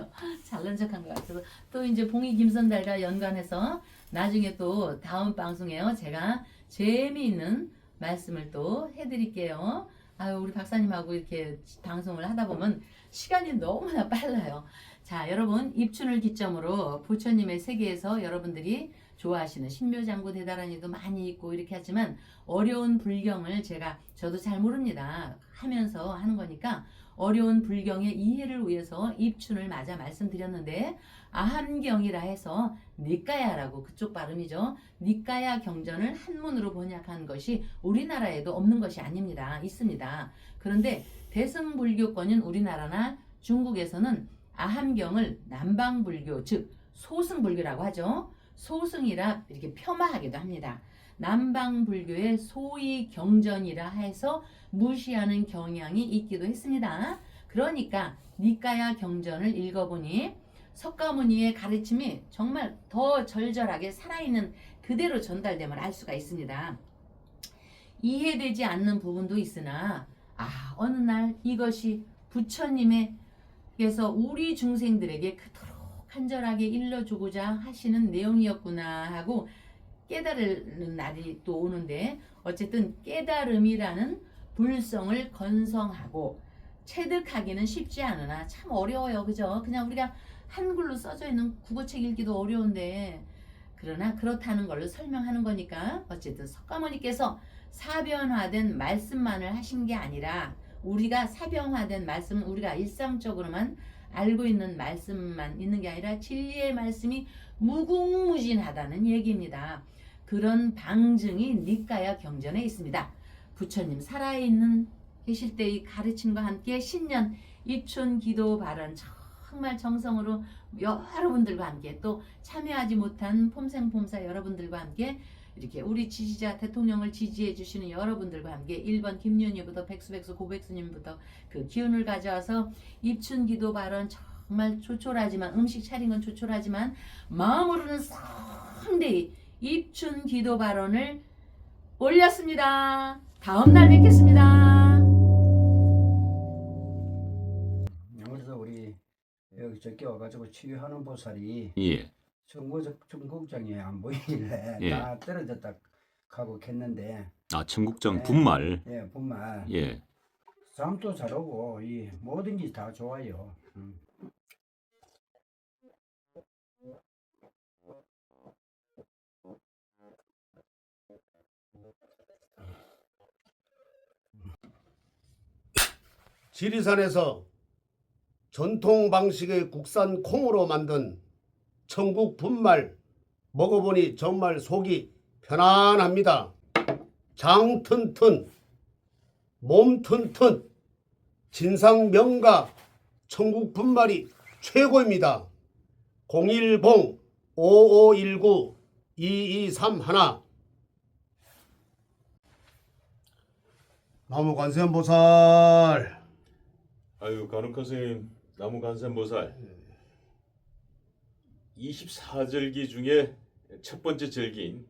잘난 척한 것 같아서 또 이제 봉이 김선달과 연관해서 나중에 또 다음 방송에요 제가 재미있는 말씀을 또 해드릴게요. 아유 우리 박사님하고 이렇게 방송을 하다 보면 시간이 너무나 빨라요. 자 여러분 입춘을 기점으로 부처님의 세계에서 여러분들이 좋아하시는 신묘장구 대다라니도 많이 있고 이렇게 하지만 어려운 불경을 저도 잘 모릅니다. 하면서 하는 거니까 어려운 불경의 이해를 위해서 입춘을 맞아 말씀드렸는데 아한경이라 해서 니까야라고 그쪽 발음이죠. 니까야 경전을 한문으로 번역한 것이 우리나라에도 없는 것이 아닙니다. 있습니다. 그런데 대승불교권인 우리나라나 중국에서는 아한경을 남방불교 즉 소승불교라고 하죠. 소승이라 이렇게 폄하하기도 합니다. 남방불교의 소위 경전이라 해서 무시하는 경향이 있기도 했습니다. 그러니까 니까야 경전을 읽어보니 석가모니의 가르침이 정말 더 절절하게 살아있는 그대로 전달됨을 알 수가 있습니다. 이해되지 않는 부분도 있으나 어느 날 이것이 부처님께서 우리 중생들에게 그토록 간절하게 일러주고자 하시는 내용이었구나 하고 깨달은 날이 또 오는데 어쨌든 깨달음이라는 불성을 건성하고 체득하기는 쉽지 않으나 참 어려워요. 그죠? 그냥 우리가 한글로 써져 있는 국어책 읽기도 어려운데 그러나 그렇다는 걸로 설명하는 거니까 어쨌든 석가모니께서 사변화된 말씀만을 하신 게 아니라 우리가 사변화된 말씀은 우리가 일상적으로만 알고 있는 말씀만 있는 게 아니라 진리의 말씀이 무궁무진하다는 얘기입니다. 그런 방증이 니까야 경전에 있습니다. 부처님 살아있는 계실 때의 가르침과 함께 신년 입춘 기도 발언 정말 정성으로 여러분들과 함께 또 참여하지 못한 폼생폼사 여러분들과 함께 이렇게 우리 지지자 대통령을 지지해 주시는 여러분들과 함께 1번 김윤희부터 백수 고백수님부터 그 기운을 가져와서 입춘 기도 발언 정말 조촐하지만 음식 차린 건 조촐하지만 마음으로는 상대히 입춘 기도 발언을 올렸습니다. 다음 날 뵙겠습니다. 그래서 우리 여기 저기 와가지고 치유하는 보살이 예. 청국장에 안 보이길래 예. 다 떨어졌다 하고 했는데 아, 청국장 예. 분말. 예, 분말 예. 잠도 잘 오고 이 뭐든지 다 좋아요. 지리산에서 전통 방식의 국산 콩으로 만든 천국 분말 먹어보니 정말 속이 편안합니다. 장 튼튼, 몸 튼튼, 진상 명가 천국 분말이 최고입니다. 010-5519-2231 나무관세음보살 아유, 간혹 선생님, 나무관세음보살 24절기 중에 첫 번째 절기인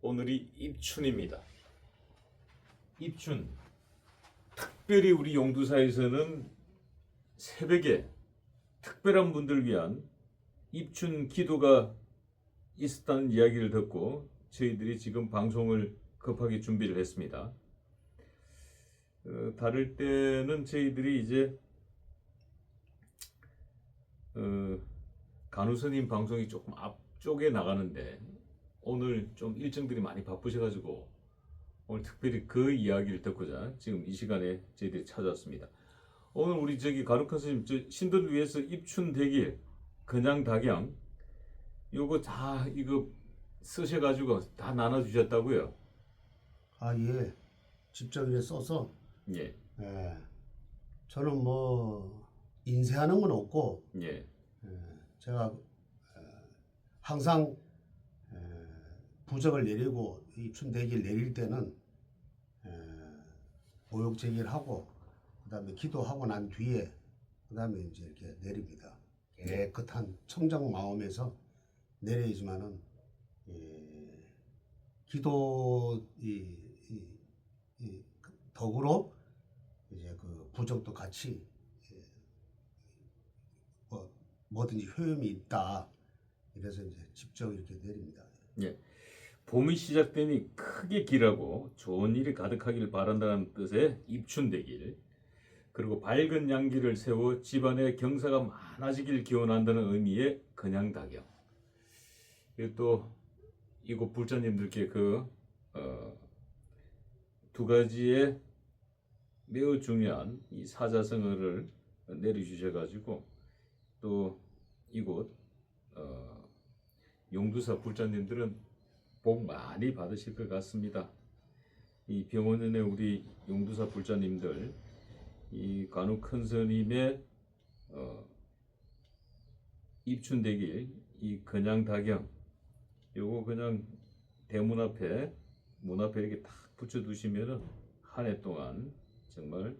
오늘이 입춘입니다. 입춘. 특별히 우리 용두사에서는 새벽에 특별한 분들 위한 입춘 기도가 있었다는 이야기를 듣고 저희들이 지금 방송을 급하게 준비를 했습니다. 다를 때는 저희들이 이제 간호스님 방송이 조금 앞쪽에 나가는데 오늘 좀 일정들이 많이 바쁘셔가지고 오늘 특별히 그 이야기를 듣고자 지금 이 시간에 저희들이 찾아왔습니다. 오늘 우리 저기 간혹한 스님 저 신도를 위해서 입춘 대길 그냥 낙양 요거 다 이거 쓰셔가지고 다 나눠주셨다고요? 아, 예. 직접 이렇게 써서 예, 예. 저는 뭐 인쇄하는 건 없고 예, 제가 항상 부적을 내리고 입춘대기를 내릴 때는 모욕제기를 하고 그다음에 기도하고 난 뒤에 그다음에 이제 이렇게 내립니다. 깨끗한 청정 마음에서 내려야지만은 기도 덕으로 이제 그 부적도 같이 뭐든지 효험이 있다. 이래서 이제 직접 이렇게 내립니다. 예. 봄이 시작되니 크게 길하고 좋은 일이 가득하길 바란다는 뜻의 입춘대길 그리고 밝은 양기를 세워 집안에 경사가 많아지길 기원한다는 의미의 그냥닭영 또 이곳 불자님들께 그 두 가지의 매우 중요한 이 사자성어를 내려주셔가지고 또 이곳 용두사 불자님들은 복 많이 받으실 것 같습니다. 이 병원의 우리 용두사 불자님들 이 간혹 큰 스님의 입춘대길 이 그냥닭영 요거 그냥 대문 앞에 문 앞에 이렇게 딱 붙여두시면은 한 해 동안 정말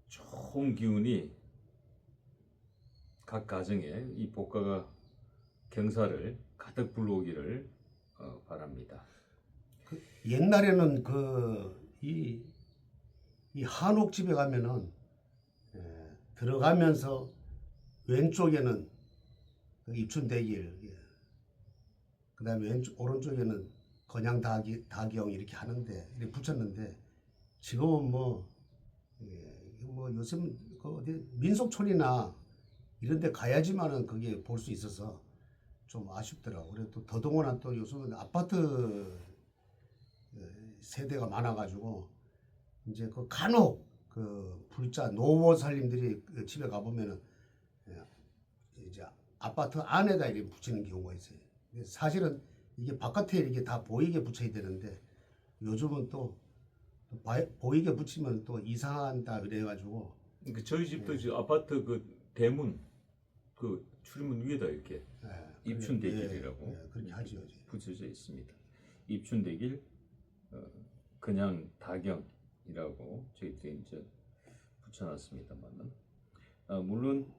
좋은 기운이 각 가정에 이 복가가 경사를 가득 불러오기를 바랍니다. 옛날에는 이 한옥집에 가면은 들어가면서 왼쪽에는 그 입춘대길, 그다음에 오른쪽에는 건양닭영 이렇게 하는데 이렇게 붙였는데 지금은 뭐 요즘 그 어디 민속촌이나 이런데 가야지만은 그게 볼 수 있어서 좀 아쉽더라고. 그래 또 더더구나 또 요즘은 아파트 세대가 많아가지고 이제 그 간혹 그 불자 노보살님들이 그 집에 가보면은 이제 아파트 안에다 이렇게 붙이는 경우가 있어요. 사실은 이게 바깥에 이렇게 다 보이게 붙여야 되는데 요즘은 또 보이게 붙이면 또 이상한다 그래가지고 그 저희 집도 지금 아파트 그 대문 그 출입문 위에다 이렇게 입춘대길이라고 그렇게 하죠. 붙여져 있습니다. 입춘대길 그냥 다경이라고 저희들이 이제 붙여놨습니다만은 물론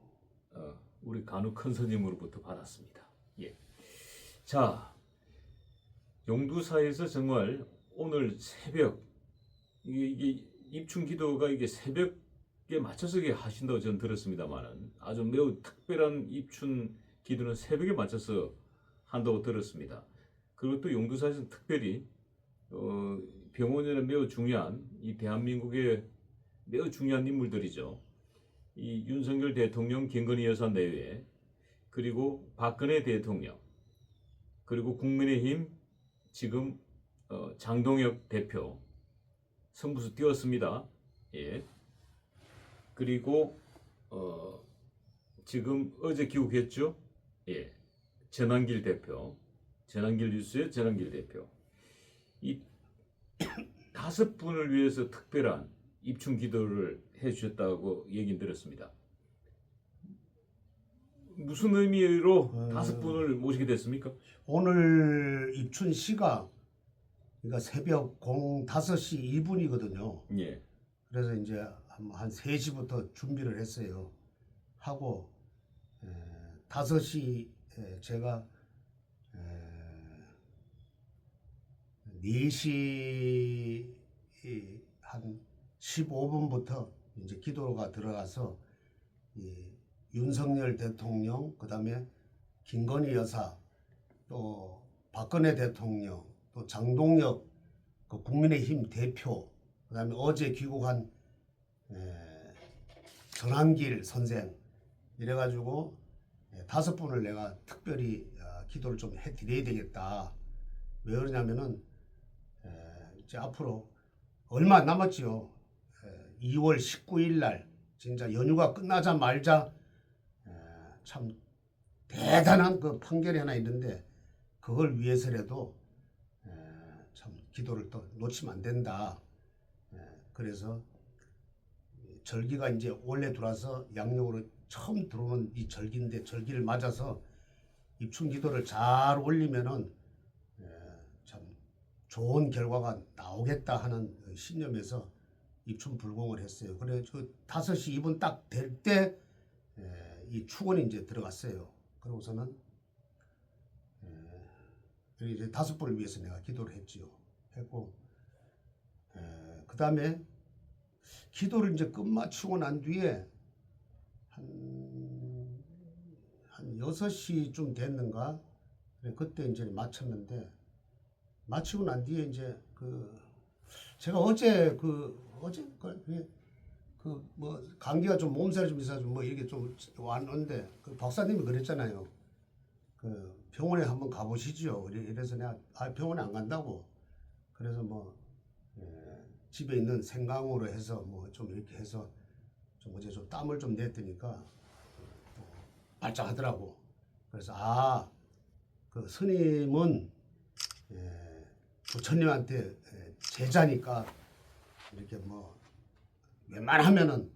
우리 간우 큰 스님으로부터 받았습니다. 예. 자, 용두사에서 정말 오늘 새벽 이게 입춘 기도가 이게 새벽에 맞춰서 하신다고 저는 들었습니다만은 아주 매우 특별한 입춘 기도는 새벽에 맞춰서 한다고 들었습니다. 그리고 또 용두사에서는 특별히 병원에는 매우 중요한 이 대한민국의 매우 중요한 인물들이죠. 이 윤석열 대통령, 김건희 여사 내외, 그리고 박근혜 대통령, 그리고 국민의힘 지금 장동혁 대표 성부수 띄웠습니다. 예. 그리고 지금 어제 귀국했죠. 예. 전환길 대표, 전환길 뉴스의 전환길 대표. 이 5분을 위해서 특별한 입춘 기도를 해주셨다고 얘기 들었습니다. 무슨 의미로 5분을 모시게 됐습니까? 오늘 입춘 시가 그러니까 새벽 05시 2분이거든요. 예. 그래서 이제 한 3시부터 준비를 했어요. 하고 5시 제가 4시 한 15분부터 이제 기도가 들어가서 윤석열 대통령, 그다음에 김건희 여사, 또 박근혜 대통령, 또 장동혁 그 국민의힘 대표, 그다음에 어제 귀국한 전환길 선생 이래가지고 5분을 내가 특별히 기도를 좀 해드려야 되겠다. 왜 그러냐면은 이제 앞으로 얼마 안 남았지요. 2월 19일 날 진짜 연휴가 끝나자마자 참 대단한 그 판결이 하나 있는데 그걸 위해서라도 참 기도를 또 놓치면 안 된다. 그래서 절기가 이제 원래 들어와서 양력으로 처음 들어오는 이 절기인데 절기를 맞아서 입춘 기도를 잘 올리면은 참 좋은 결과가 나오겠다 하는 신념에서 입춘 불공을 했어요. 그래 그 5시 2분 딱 될 때 이 축원이 이제 들어갔어요. 그러고서는 이제 5분을 위해서 내가 기도를 했지요. 했고 그 다음에 기도를 이제 끝마치고 난 뒤에 한 6시쯤 됐는가 그때 이제 마쳤는데 마치고 난 뒤에 이제 제가 어제 뭐 감기가 좀 몸살이 좀 있어가지고 뭐 이렇게 좀 왔는데 그 박사님이 그랬잖아요. 그 병원에 한번 가보시죠. 이래서 내가 병원에 안 간다고. 그래서 뭐 집에 있는 생강으로 해서 뭐 좀 이렇게 해서 좀 어제 좀 땀을 좀 냈더니까 발작하더라고. 그래서 그 스님은 부처님한테 제자니까 이렇게 뭐 웬만하면은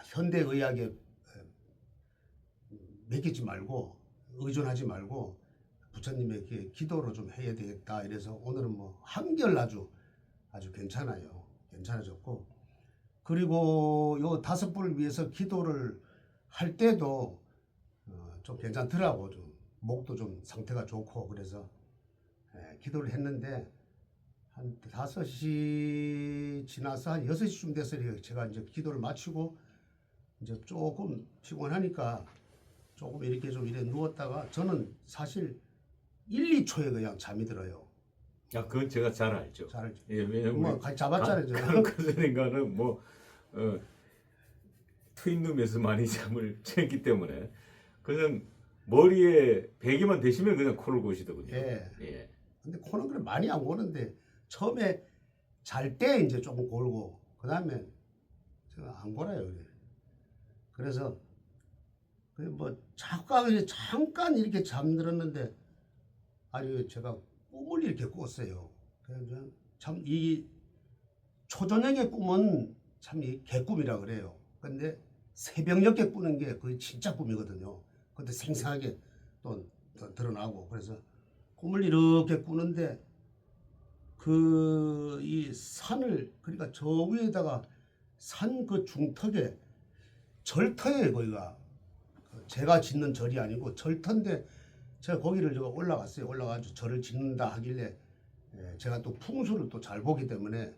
현대의학에 맡기지 말고 의존하지 말고 부처님에게 기도로 좀 해야 되겠다. 이래서 오늘은 뭐 한결 아주 괜찮아요. 괜찮아졌고 그리고 요 5분을 위해서 기도를 할 때도 좀 괜찮더라고. 좀 목도 좀 상태가 좋고 그래서 기도를 했는데 한 5시 지나서 한 6시쯤 돼서 제가 이제 기도를 마치고 이제 조금 피곤하니까 조금 이렇게 좀 이래 누웠다가 저는 사실 1, 2초에 그냥 잠이 들어요. 그건 제가 잘 알죠. 잘 알죠. 예, 왜냐면 뭐 같이 잡았잖아요. 저는. 그러니까는 뭐 트윈룸에서 많이 잠을 잤기 때문에 그냥 머리에 베개만 대시면 그냥 코를 고시더군요. 예. 예. 근데 코는 그래 많이 안 고는데 처음에 잘 때 이제 조금 골고 그 다음에 제가 안 골아요. 그래서 뭐 잠깐 이렇게 잠들었는데 아니 제가 꿈을 이렇게 꿨어요. 그래서 참 이 초저녁의 꿈은 참 이 개꿈이라 그래요. 근데 새벽녘에 꾸는 게 그게 진짜 꿈이거든요. 근데 생생하게 또 드러나고 그래서 꿈을 이렇게 꾸는데 그 이 산을 그러니까 저 위에다가 산 그 중턱에 절터예요. 거기가 제가 짓는 절이 아니고 절터인데 제가 거기를 제가 올라갔어요. 올라가서 절을 짓는다 하길래 제가 또 풍수를 또 잘 보기 때문에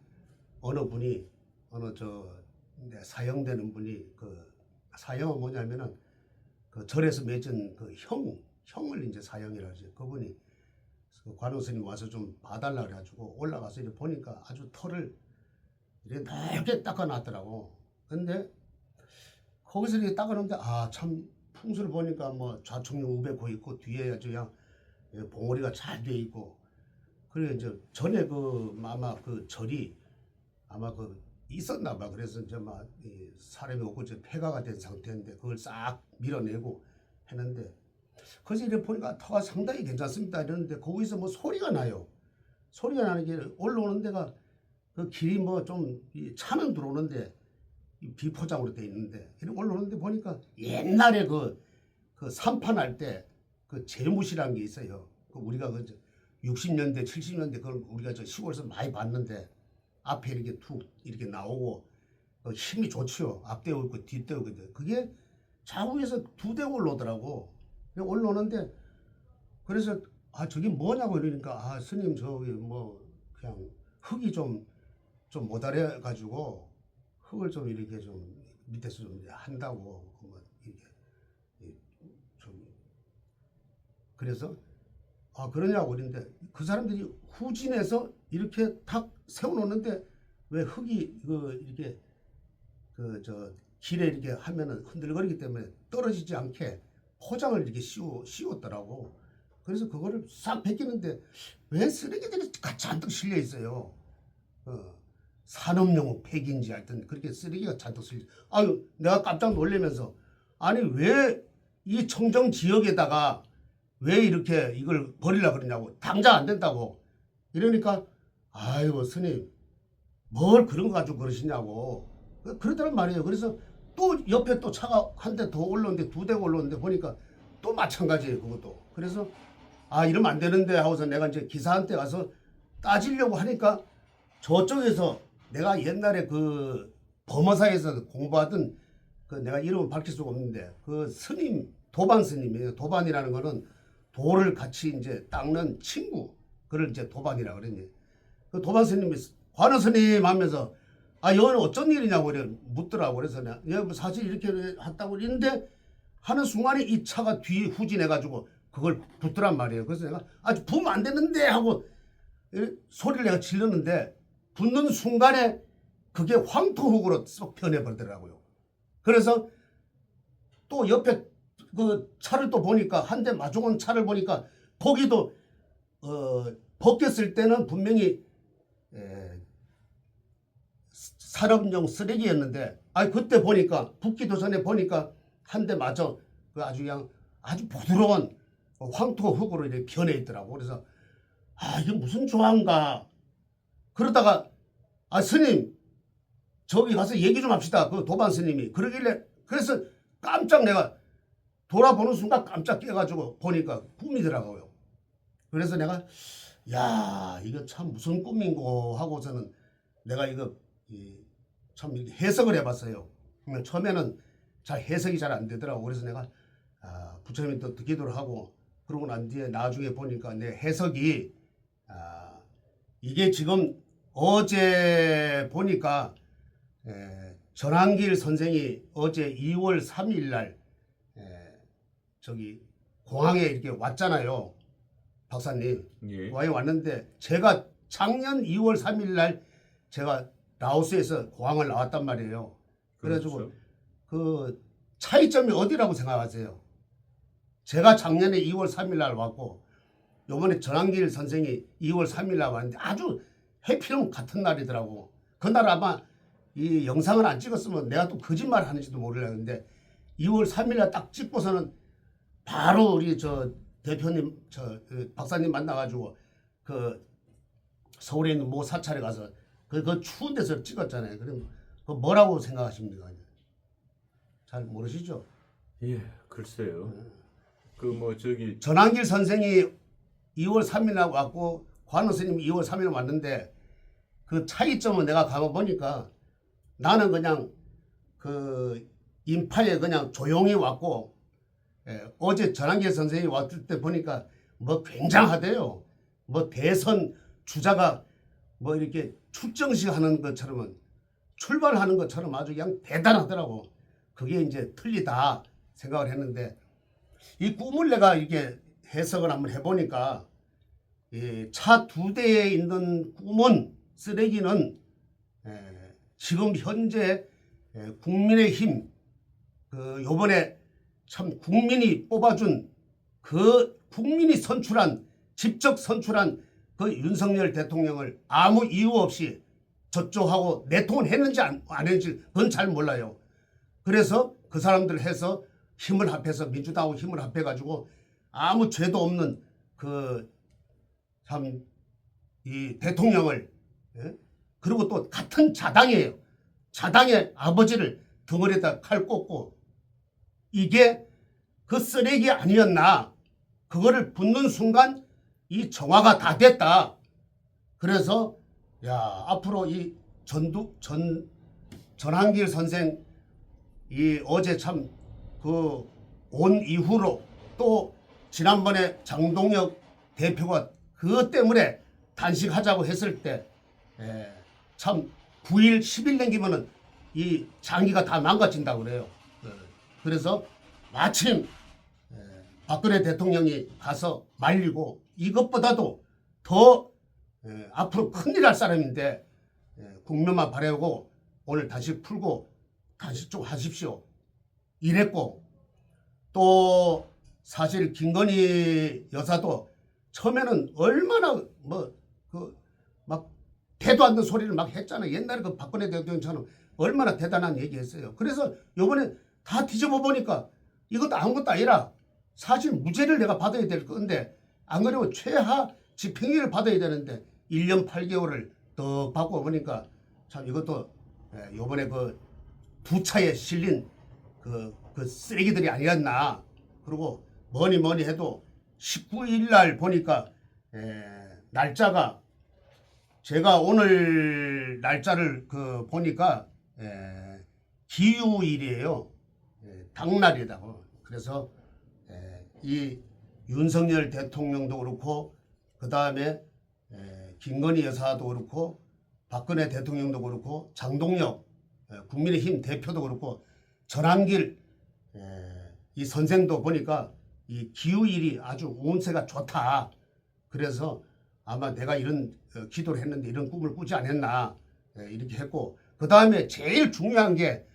어느 분이 어느 사형되는 분이 그 사형은 뭐냐면은 그 절에서 맺은 그 형을 이제 사형이라 하죠. 그분이 그 관원 스님 와서 좀 봐달라 그래가지고 올라가서 이제 보니까 아주 털을 이렇게 넓게 닦아놨더라고. 근데 거기서 이렇게 닦아놓는데 아 참 풍수를 보니까 뭐 좌청룡 우백호 있고 뒤에 아주 그냥 봉오리가 잘 돼 있고 그래 이제 전에 그 아마 그 절이 아마 그 있었나 봐. 그래서 이제 막 사람이 오고 이제 폐가가 된 상태인데 그걸 싹 밀어내고 했는데 거기서 이렇게 보니까 터가 상당히 괜찮습니다 이러는데 거기서 뭐 소리가 나요. 소리가 나는 게 올라오는 데가 그 길이 뭐 좀 차는 들어오는데 비포장으로 돼 있는데 이렇게 올라오는데 보니까 옛날에 그 산판할 때 그 재무시라는 게 있어요. 그 우리가 그 60년대 70년대 그걸 우리가 저 시골에서 많이 봤는데 앞에 이렇게 툭 이렇게 나오고 힘이 좋지요. 앞대고 있고 뒷대고 있고 그게 좌우에서 두 대가 올라오더라고. 올라오는데 그래서 아 저게 뭐냐고 이러니까 아 스님 저기 뭐 그냥 흙이 좀 모자래 가지고 흙을 좀 이렇게 좀 밑에서 좀 한다고 뭐 이렇게 좀 그래서 아 그러냐고 그랬는데 그 사람들이 후진해서 이렇게 탁 세워놓는데 왜 흙이 이렇게 길에 이렇게 하면은 흔들거리기 때문에 떨어지지 않게 포장을 이렇게 씌웠더라고. 그래서 그거를 싹 벗기는데 왜 쓰레기들이 잔뜩 실려 있어요. 산업용 폐기인지 하여튼 그렇게 쓰레기가 잔뜩 실려. 아유 내가 깜짝 놀라면서 아니 왜 이 청정 지역에다가 왜 이렇게 이걸 버리려고 그러냐고. 당장 안 된다고. 이러니까 아이고 스님 뭘 그런 거 가지고 그러시냐고. 그러더란 말이에요. 그래서 또 옆에 또 차가 한 대 더 올라오는데 두 대가 올라오는데 보니까 또 마찬가지예요. 그것도. 그래서 아 이러면 안 되는데 하고서 내가 이제 기사한테 가서 따지려고 하니까 저쪽에서 내가 옛날에 그 범어사에서 공부하던 그 내가 이름은 밝힐 수가 없는데 그 스님 도반 스님이에요. 도반이라는 거는 돌을 같이 이제 닦는 친구 그걸 이제 도반이라고 그러니 그 도반 스님이 관원 스님 하면서 아 이거는 어쩐 일이냐고 그래 묻더라고. 그래서 내가 사실 이렇게 했다고 그랬는데 하는 순간에 이 차가 뒤에 후진해가지고 그걸 붙더란 말이에요. 그래서 내가 아주 부으면 안 되는데 하고 소리를 내가 질렀는데 붙는 순간에 그게 황토흙으로 쏙 변해버리더라고요. 그래서 또 옆에 그 차를 또 보니까 한 대 마주온 차를 보니까 거기도 벗겼을 때는 분명히 산업용 쓰레기였는데 그때 보니까 붙기도 전에 보니까 한 대 맞아 그 아주 그냥 아주 부드러운 황토 흙으로 이렇게 변해 있더라고. 그래서 이게 무슨 조화인가 그러다가 스님 저기 가서 얘기 좀 합시다. 그 도반 스님이 그러길래 그래서 깜짝 내가 돌아보는 순간 깜짝 깨가지고 보니까 꿈이더라고요. 그래서 내가 야 이거 참 무슨 꿈인고 하고서는 내가 이거 참 해석을 해봤어요. 처음에는 잘 해석이 잘 안 되더라고. 그래서 내가 부처님이 또 기도를 하고 그러고 난 뒤에 나중에 보니까 내 해석이 이게 지금 어제 보니까 전한길 선생이 어제 2월 3일 날 저기 공항에 이렇게 왔잖아요. 박사님. 예. 공항에 왔는데 제가 작년 2월 3일 날 제가 라오스에서 공항을 나왔단 말이에요. 그래가지고 그렇죠. 그 차이점이 어디라고 생각하세요? 제가 작년에 2월 3일 날 왔고 요번에 전한길 선생이 2월 3일 날 왔는데 아주 해피름 같은 날이더라고. 그날 아마 이 영상을 안 찍었으면 내가 또 거짓말 하는지도 모르겠는데 2월 3일날 딱 찍고서는 바로 우리 저 대표님 박사님 만나가지고 그 서울에 있는 모 사찰에 가서 그 추운 데서 찍었잖아요. 그럼 그 뭐라고 생각하십니까? 잘 모르시죠? 예, 글쎄요. 그 뭐 저기 전한길 선생이 2월 3일날 왔고 관우 스님이 2월 3일 왔는데 그 차이점은 내가 가보니까 나는 그냥 그 인파에 그냥 조용히 왔고 어제 전한길 선생이 왔을 때 보니까 뭐 굉장하대요. 뭐 대선 주자가 뭐 이렇게 출정식 하는 것처럼 출발하는 것처럼 아주 그냥 대단하더라고. 그게 이제 틀리다 생각을 했는데 이 꿈을 내가 이렇게 해석을 한번 해보니까 차 2대에 있는 꿈은 쓰레기는 지금 현재 국민의힘 그 요번에 참 국민이 뽑아준 그 국민이 선출한 직접 선출한 그 윤석열 대통령을 아무 이유 없이 저쪽하고 내통을 했는지 안 했는지 그건 잘 몰라요. 그래서 그 사람들 해서 힘을 합해서 민주당하고 힘을 합해가지고 아무 죄도 없는 그 참 이 대통령을 그리고 또 같은 자당이에요. 자당의 아버지를 덩어리에다 칼 꽂고 이게 그 쓰레기 아니었나. 그거를 붙는 순간 이 정화가 다 됐다. 그래서 야 앞으로 이 전한길 선생 이 어제 참 그 온 이후로 또 지난번에 장동혁 대표가 그것 때문에 단식하자고 했을 때 참 9일 10일 남기면은 이 장기가 다 망가진다고 그래요. 그래서 마침 박근혜 대통령이 가서 말리고 이것보다도 더 앞으로 큰일 할 사람인데 국면만 바라고 오늘 다시 풀고 다시 좀 하십시오. 이랬고 또 사실 김건희 여사도 처음에는 얼마나 뭐 그 막 대도 않는 소리를 막 했잖아요. 옛날에 그 박근혜 대통령처럼 얼마나 대단한 얘기했어요. 그래서 요번에 다 뒤집어 보니까 이것도 아무것도 아니라 사실 무죄를 내가 받아야 될 건데 안 그러면 최하 집행유예를 받아야 되는데 1년 8개월을 더 받고 보니까 참 이것도 요번에 그 부차에 실린 그 쓰레기들이 아니었나. 그리고 뭐니 해도 19일 날 보니까 날짜가 제가 오늘 날짜를 그 보니까 기후일이에요. 당날이라고. 그래서 이 윤석열 대통령도 그렇고 그 다음에 김건희 여사도 그렇고 박근혜 대통령도 그렇고 장동혁 국민의힘 대표도 그렇고 전한길 이 선생도 보니까 이 기후일이 아주 운세가 좋다. 그래서 아마 내가 이런 기도를 했는데 이런 꿈을 꾸지 않았나 이렇게 했고 그 다음에 제일 중요한 게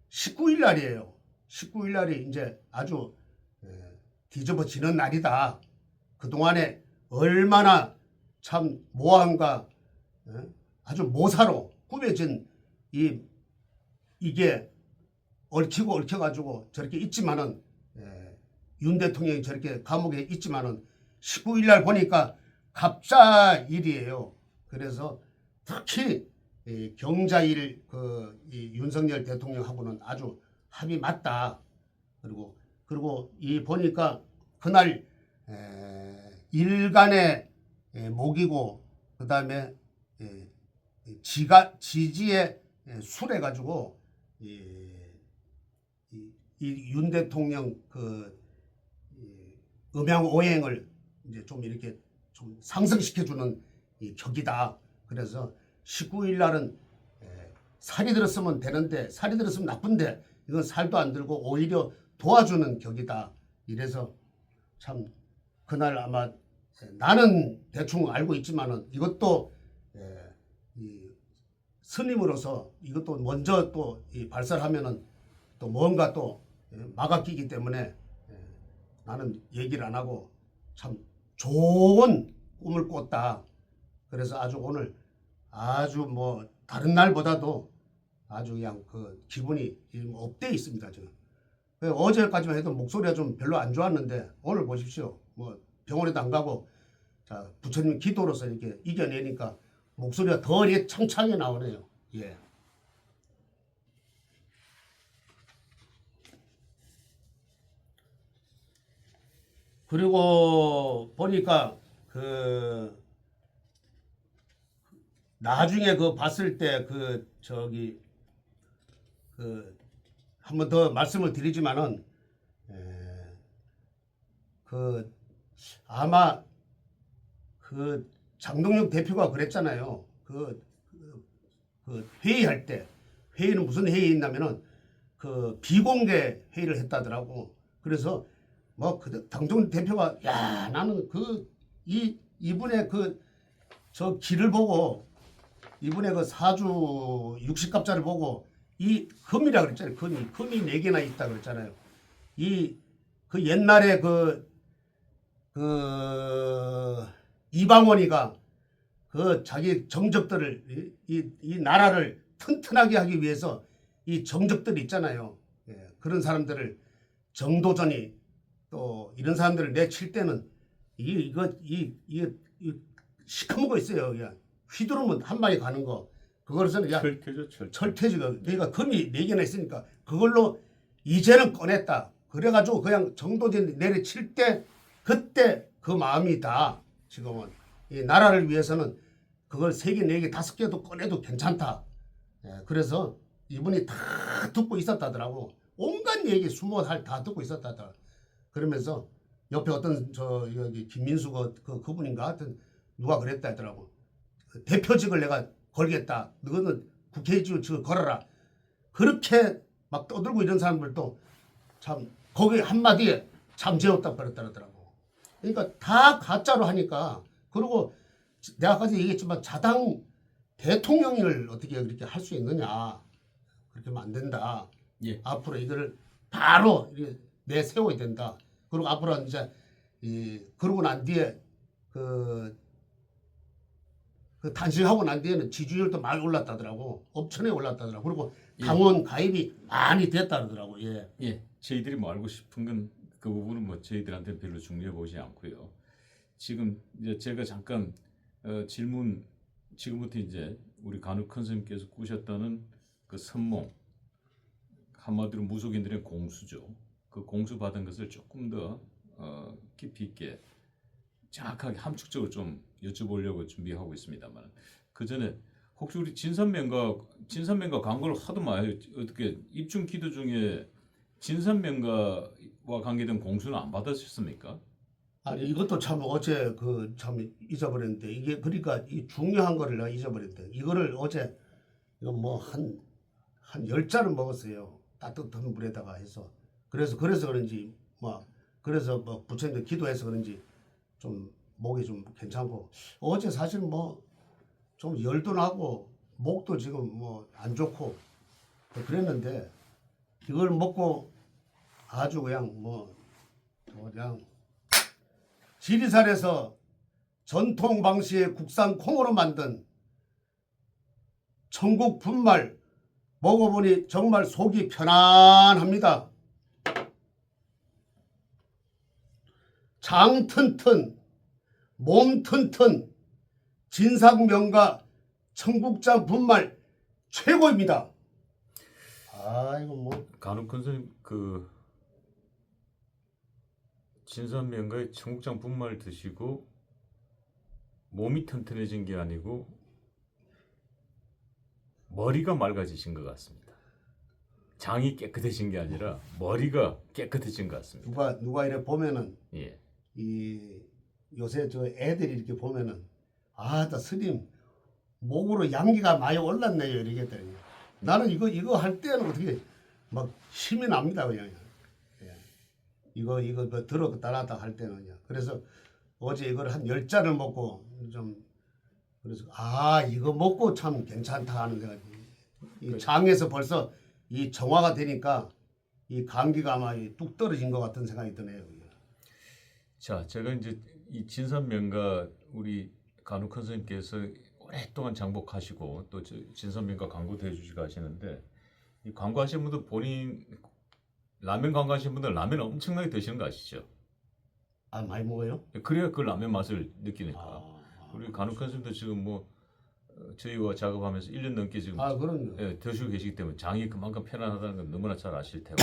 19일 날이에요. 19일 날이 이제 아주 뒤집어지는 날이다. 그동안에 얼마나 참 모함과 아주 모사로 꾸며진 이게 얽히고 얽혀가지고 저렇게 있지만은 윤 대통령이 저렇게 감옥에 있지만은 19일 날 보니까 갑자일이에요. 그래서 특히 경자일 이 윤석열 대통령하고는 아주 합이 맞다. 그리고 이 보니까 그날 일간의 목이고 그 다음에 지지에 술해 가지고 이 윤 대통령 음양 오행을 이제 좀 이렇게 좀 상승시켜주는 이 격이다. 그래서 19일 날은 살이 들었으면 되는데 살이 들었으면 나쁜데 이건 살도 안 들고 오히려 도와주는 격이다. 이래서 참 그날 아마 나는 대충 알고 있지만은 이것도 이 스님으로서 이것도 먼저 또 발설하면은 또 뭔가 또 막아끼기 때문에 나는 얘기를 안 하고 참 좋은 꿈을 꿨다. 그래서 아주 오늘 아주 뭐 다른 날보다도 아주 그냥 그 기분이 업돼 있습니다 지금. 어제까지만 해도 목소리가 좀 별로 안 좋았는데 오늘 보십시오. 뭐 병원에도 안 가고 자 부처님 기도로서 이렇게 이겨내니까 목소리가 더 이렇게 창창하게 나오네요. 예. 그리고 보니까 그 나중에 그 봤을 때 그 저기 그 한 번 더 말씀을 드리지만은 그 아마 그 장동혁 대표가 그랬잖아요. 그 회의할 때 회의는 무슨 회의였냐면은 그 비공개 회의를 했다더라고. 그래서 뭐 그 장동혁 대표가 야 나는 그 이분의 그 저 길을 보고 이분의 그 사주 60갑자를 보고 이 금이라 그랬잖아요. 금이 4개나 있다 그랬잖아요. 그 옛날에 그 이방원이가 그 자기 정적들을 이 나라를 튼튼하게 하기 위해서 이 정적들 있잖아요. 예, 그런 사람들을 정도전이 또 이런 사람들을 내칠 때는 이거 시커먼 거 있어요. 그냥 휘두르면 한 방에 가는 거. 그것은 그냥 철퇴죠. 철퇴지가 그러니까 금이 4개나 있으니까 그걸로 이제는 꺼냈다. 그래가지고 그냥 정도전 내려칠 때 그때 그 마음이다. 지금은 이 나라를 위해서는 그걸 3개, 4개, 5개도 꺼내도 괜찮다. 예, 그래서 이분이 다 듣고 있었다더라고. 온갖 얘기 20살 다 듣고 있었다더라. 그러면서 옆에 어떤 저 여기 김민수 그분인가 하여튼 누가 그랬다 하더라고. 대표직을 내가 걸겠다. 너는 국회의원직을 걸어라. 그렇게 막 떠들고 이런 사람들도 참 거기 한마디에 잠재웠다 그랬더라고. 그러니까 다 가짜로 하니까. 그리고 내가 아까 얘기했지만 자당 대통령을 어떻게 그렇게 할 수 있느냐. 그렇게 하면 안 된다. 예. 앞으로 이거를 바로 이렇게 내세워야 된다. 그리고 앞으로 이제 그러고 난 뒤에 그 단식하고 난 뒤에는 지지율도 많이 올랐다더라고. 엄청나게 올랐다더라고. 그리고 당원 가입이 많이 됐다더라고. 예. 예, 저희들이 뭐 알고 싶은 건 그 부분은 뭐 저희들한테 별로 중요해 보이지 않고요. 지금 이제 제가 잠깐 질문 지금부터 이제 우리 간혹 큰 선생님께서 꾸셨다는 그 선몽 한마디로 무속인들의 공수죠. 그 공수 받은 것을 조금 더 깊이 있게 정확하게 함축적으로 좀 여쭤보려고 준비하고 있습니다만 그 전에 혹시 우리 진산명가 광고를 하도 많이 어떻게 입중 기도 중에 진산명가와 관계된 공수는 안 받으셨습니까? 아니 이것도 참 어제 그 참 잊어버렸는데 이게 그러니까 이 중요한 거를 내가 잊어버렸대. 이거를 어제 이거 뭐 한 10잔을 먹었어요. 따뜻한 물에다가 해서. 그래서 그런지 그래서 뭐 부처님께 기도해서 그런지 좀 목이 좀 괜찮고 어제 사실 뭐 좀 열도 나고 목도 지금 뭐 안 좋고 그랬는데 이걸 먹고 아주 그냥 그냥 지리산에서 전통 방식의 국산 콩으로 만든 천국 분말 먹어보니 정말 속이 편안합니다. 장 튼튼, 몸 튼튼, 진상명가 청국장 분말 최고입니다. 아 이거 뭐 간혹 큰 선생님 그 진산명가의 청국장 분말 드시고 몸이 튼튼해진 게 아니고 머리가 맑아지신 것 같습니다. 장이 깨끗해진 게 아니라 머리가 깨끗해진 것 같습니다. 누가 이래 보면은 예. 이 요새 저 애들이 이렇게 보면은 아따 스님 목으로 양기가 많이 올랐네요 이러겠더니 나는 이거 할 때는 어떻게 막 힘이 납니다 그냥. 예. 이거 뭐 들었다 놨다 할 때는 그냥. 그래서 어제 이걸 한 10잔을 먹고 좀 그래서 이거 먹고 참 괜찮다 하는 생각이 이 장에서 벌써 이 정화가 되니까 이 감기가 아마 뚝 떨어진 것 같은 생각이 드네요. 자, 제가 이제 이 진산명가 우리 간혹 큰 선생님께서 오랫동안 장복하시고 또 진선민과 광고도 해주시고 하시는데 이 광고하시는 분들 본인 라면 광고하시는 분들 라면 엄청나게 드시는 거 아시죠? 아 많이 먹어요? 그래야 그 라면 맛을 느끼니까. 우리 간혹 그렇죠. 선생님도 지금 뭐 저희와 작업하면서 1년 넘게 지금 그럼요. 예, 드시고 계시기 때문에 장이 그만큼 편안하다는 건 너무나 잘 아실 테고.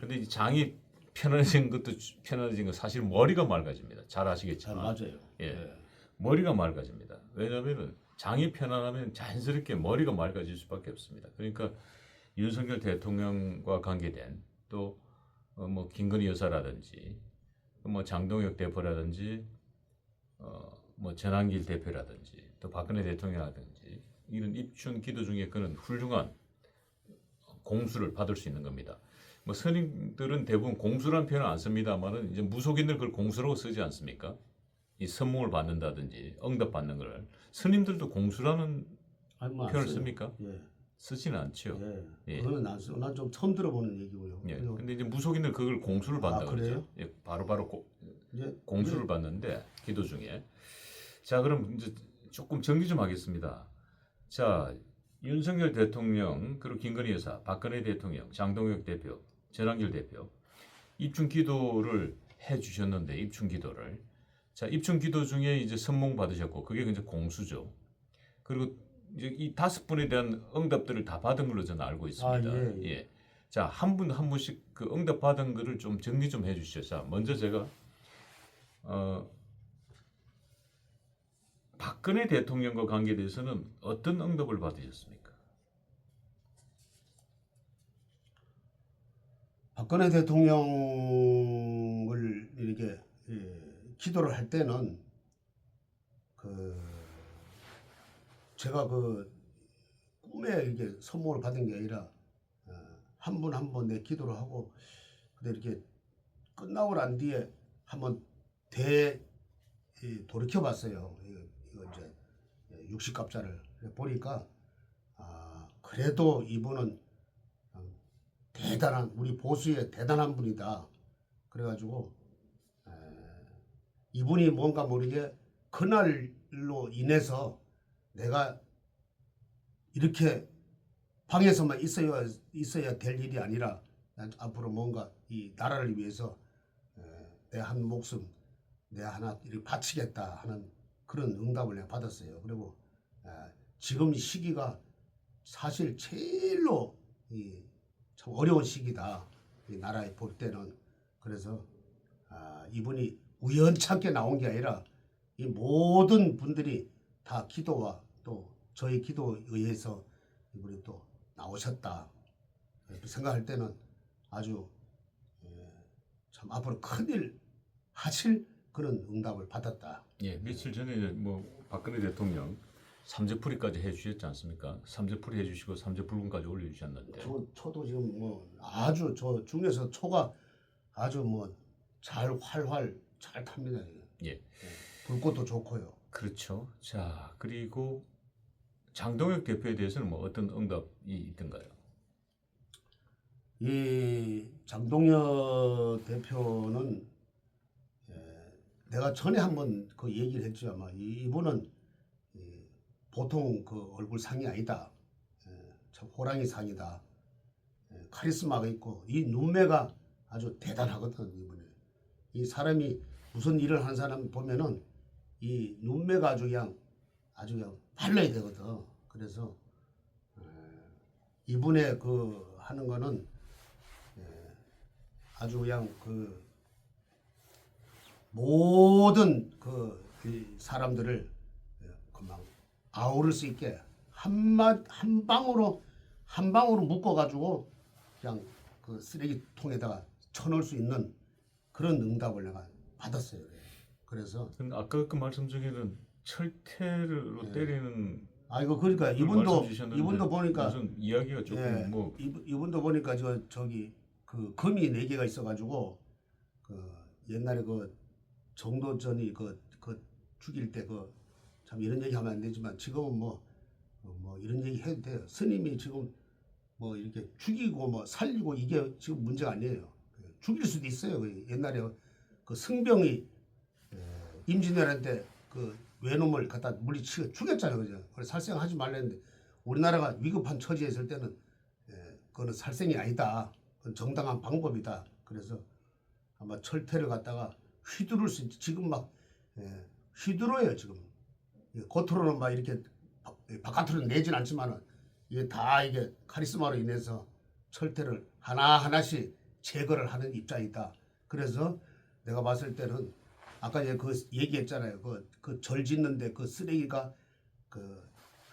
근데 이 장이 편안해진 것도 편안해진 건 사실 머리가 맑아집니다. 잘 아시겠지만. 맞아요. 예. 머리가 맑아집니다. 왜냐하면 장이 편안하면 자연스럽게 머리가 맑아질 수밖에 없습니다. 그러니까 윤석열 대통령과 관계된 또 뭐 김건희 여사라든지 뭐 장동혁 대표라든지 뭐 전한길 대표라든지 또 박근혜 대통령이라든지 이런 입춘 기도 중에 그런 훌륭한 공수를 받을 수 있는 겁니다. 뭐 스님들은 대부분 공수란 표현을 안 씁니다만은 이제 무속인들 그걸 공수라고 쓰지 않습니까? 이 선몽을 받는다든지 응답 받는 걸 스님들도 공수라는 뭐안 표현을 써요. 씁니까? 예. 쓰지는 않죠. 예. 예. 그거는 안 써. 난 좀 처음 들어보는 얘기고요. 예. 그리고 근데 이제 무속인들 그걸 공수를 받는다 그래요? 그러죠. 예. 바로바로 이제 공수를 받는데 기도 중에. 자, 그럼 이제 조금 정리 좀 하겠습니다. 자, 윤석열 대통령 그리고 김건희 여사, 박근혜 대통령, 장동혁 대표, 전한길 대표 입춘 기도를 해 주셨는데 입춘 기도를 자, 입춘 기도 중에 이제 선몽 받으셨고 그게 이제 공수죠. 그리고 이제 이 5분에 대한 응답들을 다 받은 걸로 저는 알고 있습니다. 예. 자, 한 분 한 분씩 그 응답 받은 거를 좀 정리 좀 해주시죠. 자, 먼저 제가 박근혜 대통령과 관계돼서는 어떤 응답을 받으셨습니까? 박근혜 대통령을 이렇게 기도를 할 때는 제가 꿈에 이게 선물을 받은 게 아니라 한 분 한 분 내 기도를 하고 근데 이렇게 끝나고 난 뒤에 한번 돌이켜 봤어요. 이거 이제 60갑자를 보니까 그래도 이분은 대단한 우리 보수의 대단한 분이다. 그래가지고 이분이 뭔가 모르게 그날로 인해서 내가 이렇게 방에서만 있어야 될 일이 아니라 앞으로 뭔가 이 나라를 위해서 내 한 목숨 내 하나 이렇게 바치겠다 하는 그런 응답을 내가 받았어요. 그리고 지금 시기가 사실 제일로 참 어려운 시기다. 이 나라에 볼 때는. 그래서 이분이 우연찮게 나온 게 아니라 이 모든 분들이 다 기도와 또 저희 기도에 의해서 이분이 또 나오셨다. 생각할 때는 아주 참 앞으로 큰일 하실 그런 응답을 받았다. 예, 며칠 전에 뭐 박근혜 대통령 삼재풀이까지 해주셨지 않습니까? 삼재풀이 해주시고 삼재불금까지 올려주셨는데. 초도 지금 뭐 아주 저 중에서 초가 아주 뭐 잘 활활 잘 탑니다. 예. 불꽃도 좋고요. 그렇죠. 자, 그리고 장동혁 대표에 대해서는 뭐 어떤 응답이 있던가요? 이 장동혁 대표는 내가 전에 한번 그 얘기를 했죠. 아마 이분은 보통 그 얼굴 상이 아니다. 참 호랑이 상이다. 카리스마가 있고 이 눈매가 아주 대단하거든. 이분이 이 사람이 무슨 일을 하는 사람 보면은 이 눈매가 아주 그냥 발라야 되거든. 그래서 이분의 그 하는 거는 아주 그냥 그 모든 그 사람들을 금방 아우를 수 있게 한 방으로 묶어가지고 그냥 그 쓰레기통에다가 쳐놓을 수 있는 그런 응답을 내가 받았어요. 그래서 근데 아까 그 말씀 중에는 철퇴로 때리는 이거 그러니까 이분도 보니까 무슨 이야기가 조금 뭐 이분도 보니까 저기 그 금이 4개가 있어가지고 그 옛날에 그 정도전이 그 죽일 때 참 이런 얘기 하면 안 되지만 지금은 뭐 이런 얘기 해도 돼요. 스님이 지금 뭐 이렇게 죽이고 뭐 살리고 이게 지금 문제가 아니에요. 죽일 수도 있어요. 옛날에 그 승병이 임진왜란 때 그 외놈을 갖다 물리치고 죽였잖아요, 그죠? 그래서 살생하지 말랬는데 우리나라가 위급한 처지에 있을 때는 그거는 살생이 아니다. 그건 정당한 방법이다. 그래서 아마 철퇴를 갖다가 휘두를 수 있지. 지금 막 휘두르요 지금. 겉으로는 막 이렇게 바깥으로는 내진 않지만은 이게 다 이게 카리스마로 인해서 철퇴를 하나하나씩 제거를 하는 입장이다. 그래서 내가 봤을 때는 아까 이제 그 얘기했잖아요. 그 절 짓는데 그 쓰레기가 그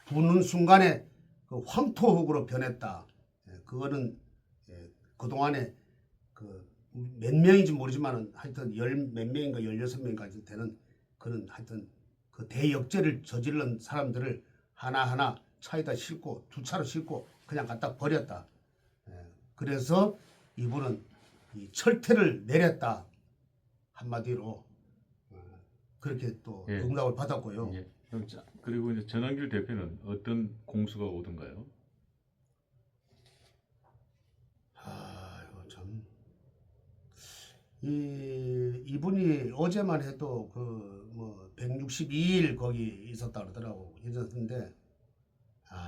부는 순간에 그 황토흙으로 변했다. 그거는 그동안에 그 몇 명인지 모르지만은 하여튼 열 몇 명인가 16명까지 되는 그런 하여튼 그 대역죄를 저지른 사람들을 하나하나 차에다 싣고 두 차로 싣고 그냥 갖다 버렸다. 그래서 이분은 이 철퇴를 내렸다. 한마디로 그렇게 또 예. 응답을 받았고요. 예. 그리고 이제 전한길 대표는 어떤 공수가 오던가요? 이거 참. 이분이 어제만 해도 그 뭐 162일 거기 있었다 그러더라고. 있었는데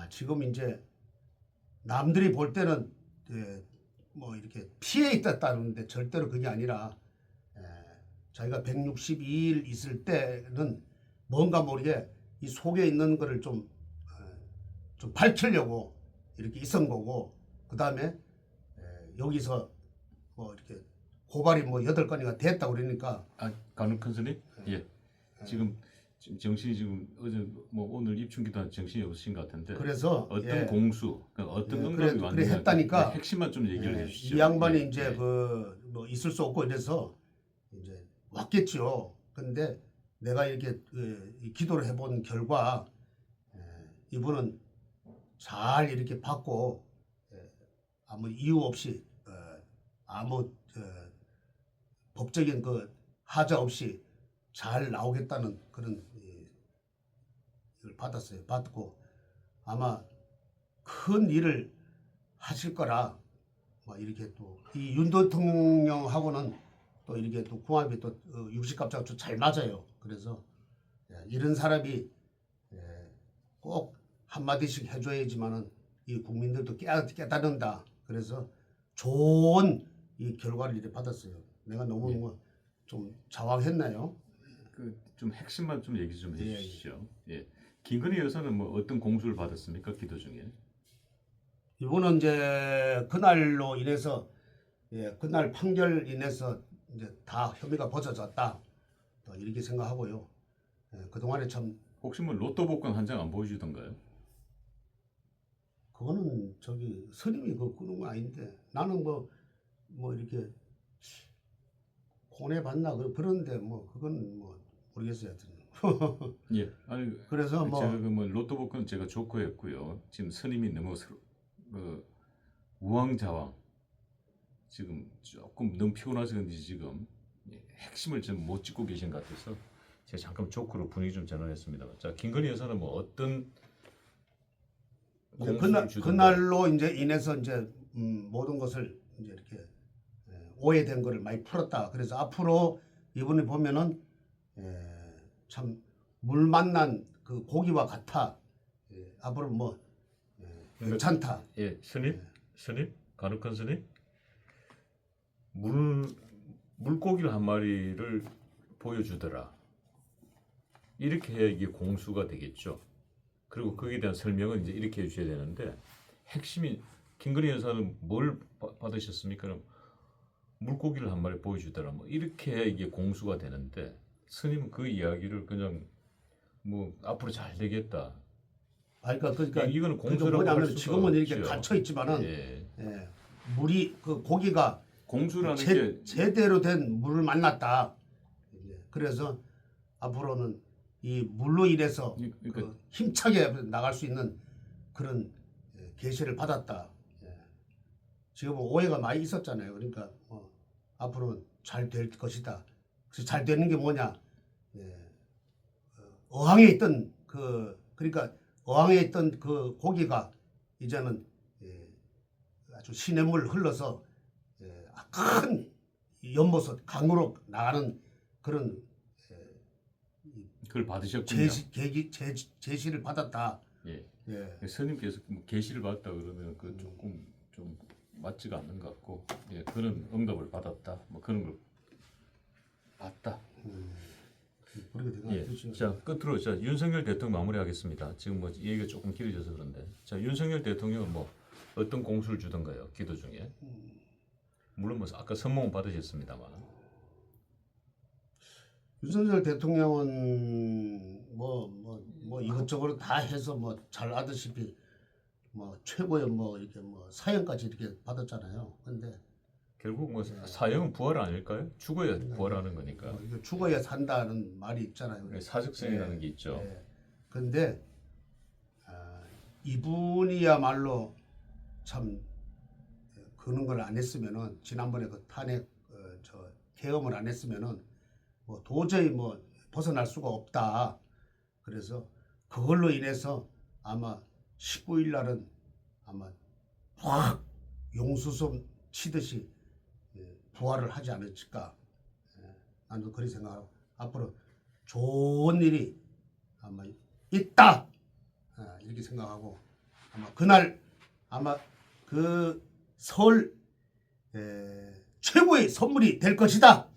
지금 이제 남들이 볼 때는 뭐 이렇게 피해 있었다는데 절대로 그게 아니라 자기가 162일 있을 때는 뭔가 모르게 이 속에 있는 거를 좀 밝히려고 이렇게 있은 거고, 그 다음에 여기서 뭐 이렇게 고발이 뭐 8건이가 됐다 그러니까. 간혹 큰 스님? 예. 지금 정신이 지금 어제 뭐 오늘 입춘기도 한 정신이 없으신 것 같은데. 그래서 어떤 공수, 그러니까 어떤 응답이 그래 왔느냐 했다니까. 핵심만 좀 얘기를 해주시죠. 이 양반이 예. 이제 그 뭐 있을 수 없고 이래서 이제 왔겠죠. 근데 내가 이렇게 기도를 해본 결과 이분은 잘 이렇게 받고 아무 이유 없이 아무 법적인 그 하자 없이 잘 나오겠다는 그런 이걸 받았어요. 받고 아마 큰 일을 하실 거라 뭐 이렇게 또 이 윤 대통령하고는 또 이렇게 또 궁합이 또 육식갑자가 좀 잘 맞아요. 그래서 이런 사람이 꼭 한마디씩 해줘야지만은 이 국민들도 깨닫는다. 그래서 좋은 이 결과를 이렇게 받았어요. 내가 너무 뭐 좀 자왕했나요? 그 좀 핵심만 좀 얘기 좀 해주시죠. 예. 김건희 여사는 뭐 어떤 공수를 받았습니까? 기도 중에. 이분은 이제 그날로 인해서 그날 판결 인해서 이제 다 혐의가 벗어졌다. 또 이렇게 생각하고요. 그동안에 참 혹시 뭐 로또 복권 한 장 안 보여주던가요? 그거는 저기 스님이 그 꾸는 건 아닌데 나는 뭐 이렇게 고뇌 받나 그런데 뭐 그건 뭐 모르겠어요. 하여튼. 예. 아니 그래서 뭐 제가 뭐 로또 복권 제가 좋고했고요. 지금 스님이 너무 우왕좌왕 지금 조금 너무 피곤하서 그런지 지금 핵심을 좀 못 짚고 계신 것 같아서 제가 잠깐 조크로 분위기 좀 전환했습니다. 자, 김건희 여사는 뭐 어떤 그날로 이제 인해서 이제 모든 것을 이제 이렇게 오해된 거를 많이 풀었다. 그래서 앞으로 이분이 보면은 참 물 만난 그 고기와 같아. 앞으로 뭐 괜찮다. 예, 스님, 간혹한 스님, 물고기를 한 마리를 보여주더라. 이렇게 해야 이게 공수가 되겠죠. 그리고 거기에 대한 설명은 이제 이렇게 해주셔야 되는데 핵심이 김건희 여사는 뭘 받으셨습니까? 그럼 물고기를 한 마리 보여주더라. 뭐 이렇게 해야 이게 공수가 되는데 스님은 그 이야기를 그냥 뭐 앞으로 잘 되겠다. 그러니까 이거는 그러니까 공수라고 할 뭐냐면 수가 지금은 이렇게 없죠. 갇혀 있지만은 예. 물이 그 고기가 공수라는 게 제대로 된 물을 만났다. 그래서 앞으로는 이 물로 인해서 그러니까 그 힘차게 나갈 수 있는 그런 계시를 받았다. 지금 오해가 많이 있었잖아요. 그러니까 앞으로는 잘 될 것이다. 그래서 잘 되는 게 뭐냐? 어항에 있던 그러니까 어항에 있던 그 고기가 이제는 아주 시냇물 흘러서 큰 연못으로 강으로 나가는 그런 그걸 받으셨군요. 제시를 받았다. 예. 예. 스님께서 뭐 계시를 받았다 그러면 그 조금 좀 맞지가 않는 것 같고, 예, 그런 응답을 받았다. 뭐 그런 걸 봤다. 그렇게 된 것 예. 같으죠. 자, 끝으로 자 윤석열 대통령 마무리하겠습니다. 지금 뭐 얘기가 조금 길어져서 그런데, 자 윤석열 대통령은 뭐 어떤 공수를 주던가요? 기도 중에. 물론 뭐 아까 선몽은 받으셨습니다만. 윤석열 대통령은 뭐 이것저것 다 해서 뭐 잘 아시다시피 뭐 최고의 뭐 이렇게 뭐 사형까지 이렇게 받았잖아요. 근데 결국 뭐 사형은 부활 아닐까요? 죽어야 부활하는 거니까. 이거 죽어야 산다는 말이 있잖아요. 사직생이라는 게 있죠. 예. 근데 이분이야말로 참 그런 걸 안 했으면은 지난번에 그 탄핵 계엄을 안 했으면은 뭐 도저히 뭐 벗어날 수가 없다. 그래서 그걸로 인해서 아마 19일 날은 아마 확 용수섬 치듯이 부활을 하지 않을까. 나는 그렇게 생각하고 앞으로 좋은 일이 아마 있다. 이렇게 생각하고 아마 그날 아마 그 설 최고의 선물이 될 것이다.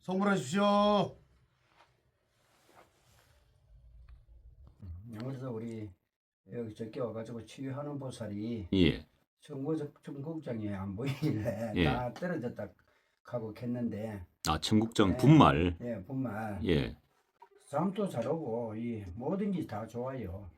선물하십시오. 그래서 우리 여기 저기 와가지고 치유하는 보살이 예. 청국장이 안 보이길래 예. 다 떨어졌다 하고 했는데 아, 청국장 네. 분말. 예, 분말 예. 잠도 잘 오고 이 뭐든지 다 좋아요.